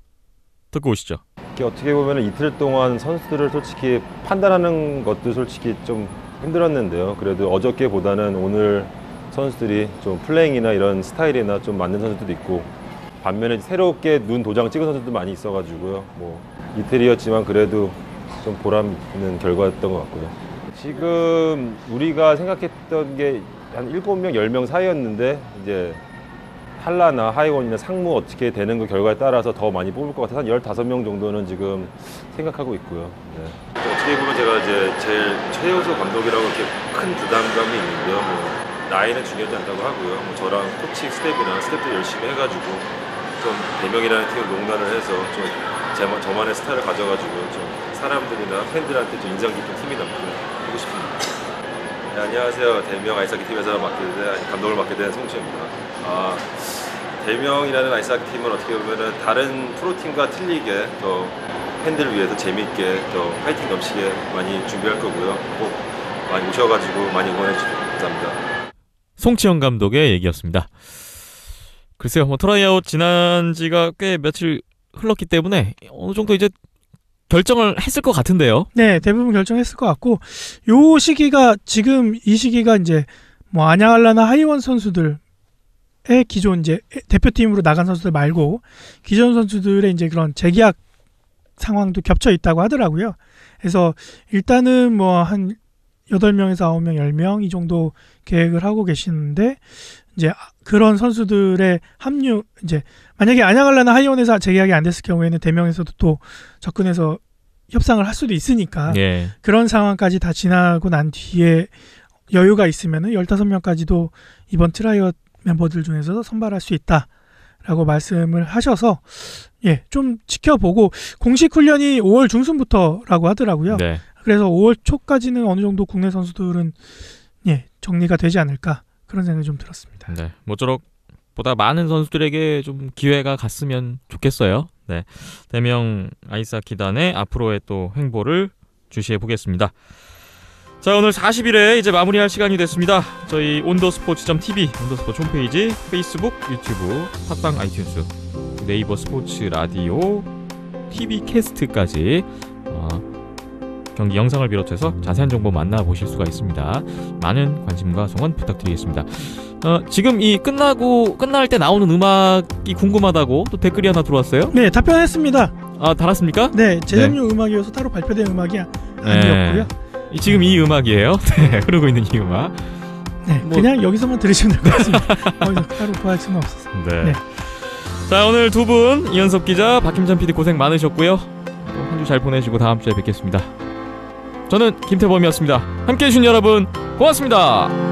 듣고 오시죠. 어떻게 보면 이틀 동안 선수들을 솔직히 판단하는 것도 솔직히 좀 힘들었는데요. 그래도 어저께보다는 오늘 선수들이 좀 플레잉이나 이런 스타일이나 좀 맞는 선수들도 있고 반면에 새롭게 눈 도장 찍은 선수도 많이 있어가지고요. 뭐 이틀이었지만 그래도 좀 보람 있는 결과였던 것 같고요. 지금 우리가 생각했던 게 한 7명, 10명 사이였는데 이제 한라나 하이원이나 상무 어떻게 되는 그 결과에 따라서 더 많이 뽑을 것 같아서 한 15명 정도는 지금 생각하고 있고요. 네. 어떻게 보면 제가 이제 제일 최우수 감독이라고 이렇게 큰 부담감이 있는데요. 뭐 나이는 중요하지 않다고 하고요. 뭐 저랑 코칭 스텝들 열심히 해가지고 좀 대명이라는 팀을 농단을 해서 좀 저만의 스타일을 가져가지고 좀 사람들이나 팬들한테 좀 인상 깊은 팀이 하고 싶습니다. 네, 안녕하세요. 대명 아이스하키 팀에서 감독을 맡게 된 송치입니다. 대명이라는 아이스하키 팀은 어떻게 보면은 다른 프로팀과 틀리게 더 팬들을 위해서 재밌게 더 파이팅 넘치게 많이 준비할 거고요. 꼭 많이 오셔가지고 많이 응원해 주시면 감사합니다. 송치영 감독의 얘기였습니다. 글쎄요, 뭐 트라이아웃 지난 지가 꽤 며칠 흘렀기 때문에 어느 정도 이제 결정을 했을 것 같은데요. 네, 대부분 결정했을 것 같고, 요 시기가, 지금 이 시기가 이제 뭐 안양한라나 하이원 선수들의 기존 이제 대표팀으로 나간 선수들 말고 기존 선수들의 이제 그런 재계약 상황도 겹쳐 있다고 하더라고요. 그래서 일단은 뭐 한 8명에서 9명, 10명 이 정도 계획을 하고 계시는데, 이제 그런 선수들의 합류, 이제 만약에 안양한라나 하이원에서 재계약이 안 됐을 경우에는 대명에서도 또 접근해서 협상을 할 수도 있으니까, 예. 그런 상황까지 다 지나고 난 뒤에 여유가 있으면은 15명까지도 이번 트라이엇 멤버들 중에서 선발할 수 있다라고 말씀을 하셔서, 예, 좀 지켜보고, 공식 훈련이 5월 중순부터라고 하더라고요. 네. 그래서 5월 초까지는 어느 정도 국내 선수들은, 예, 정리가 되지 않을까, 그런 생각이 좀 들었습니다. 네. 모쪼록 보다 많은 선수들에게 좀 기회가 갔으면 좋겠어요. 네. 대명 아이스하키단의 앞으로의 또 행보를 주시해 보겠습니다. 자, 오늘 40일에 이제 마무리할 시간이 됐습니다. 저희 온더스포츠.tv, 온더스포츠 홈페이지, 페이스북, 유튜브, 팟빵, 아이튠즈, 네이버 스포츠 라디오, TV 캐스트까지 경기 영상을 비롯해서 자세한 정보 만나보실 수가 있습니다. 많은 관심과 성원 부탁드리겠습니다. 지금 이 끝날 때 나오는 음악이 궁금하다고 또 댓글이 하나 들어왔어요? 네, 답변했습니다. 달았습니까? 네, 재정용 음악이어서 따로 발표된 음악이 아니었고요. 지금 이 음악이에요. 네, 흐르고 있는 이 음악. 네, 그냥 여기서만 들으시면 될 것 같습니다. 거기서 따로 구할 수는 없어서. 네. 네. 자, 오늘 두 분, 이현섭 기자, 박김찬 PD 고생 많으셨고요. 한 주 잘 보내시고 다음 주에 뵙겠습니다. 저는 김태범이었습니다. 함께해 주신 여러분 고맙습니다.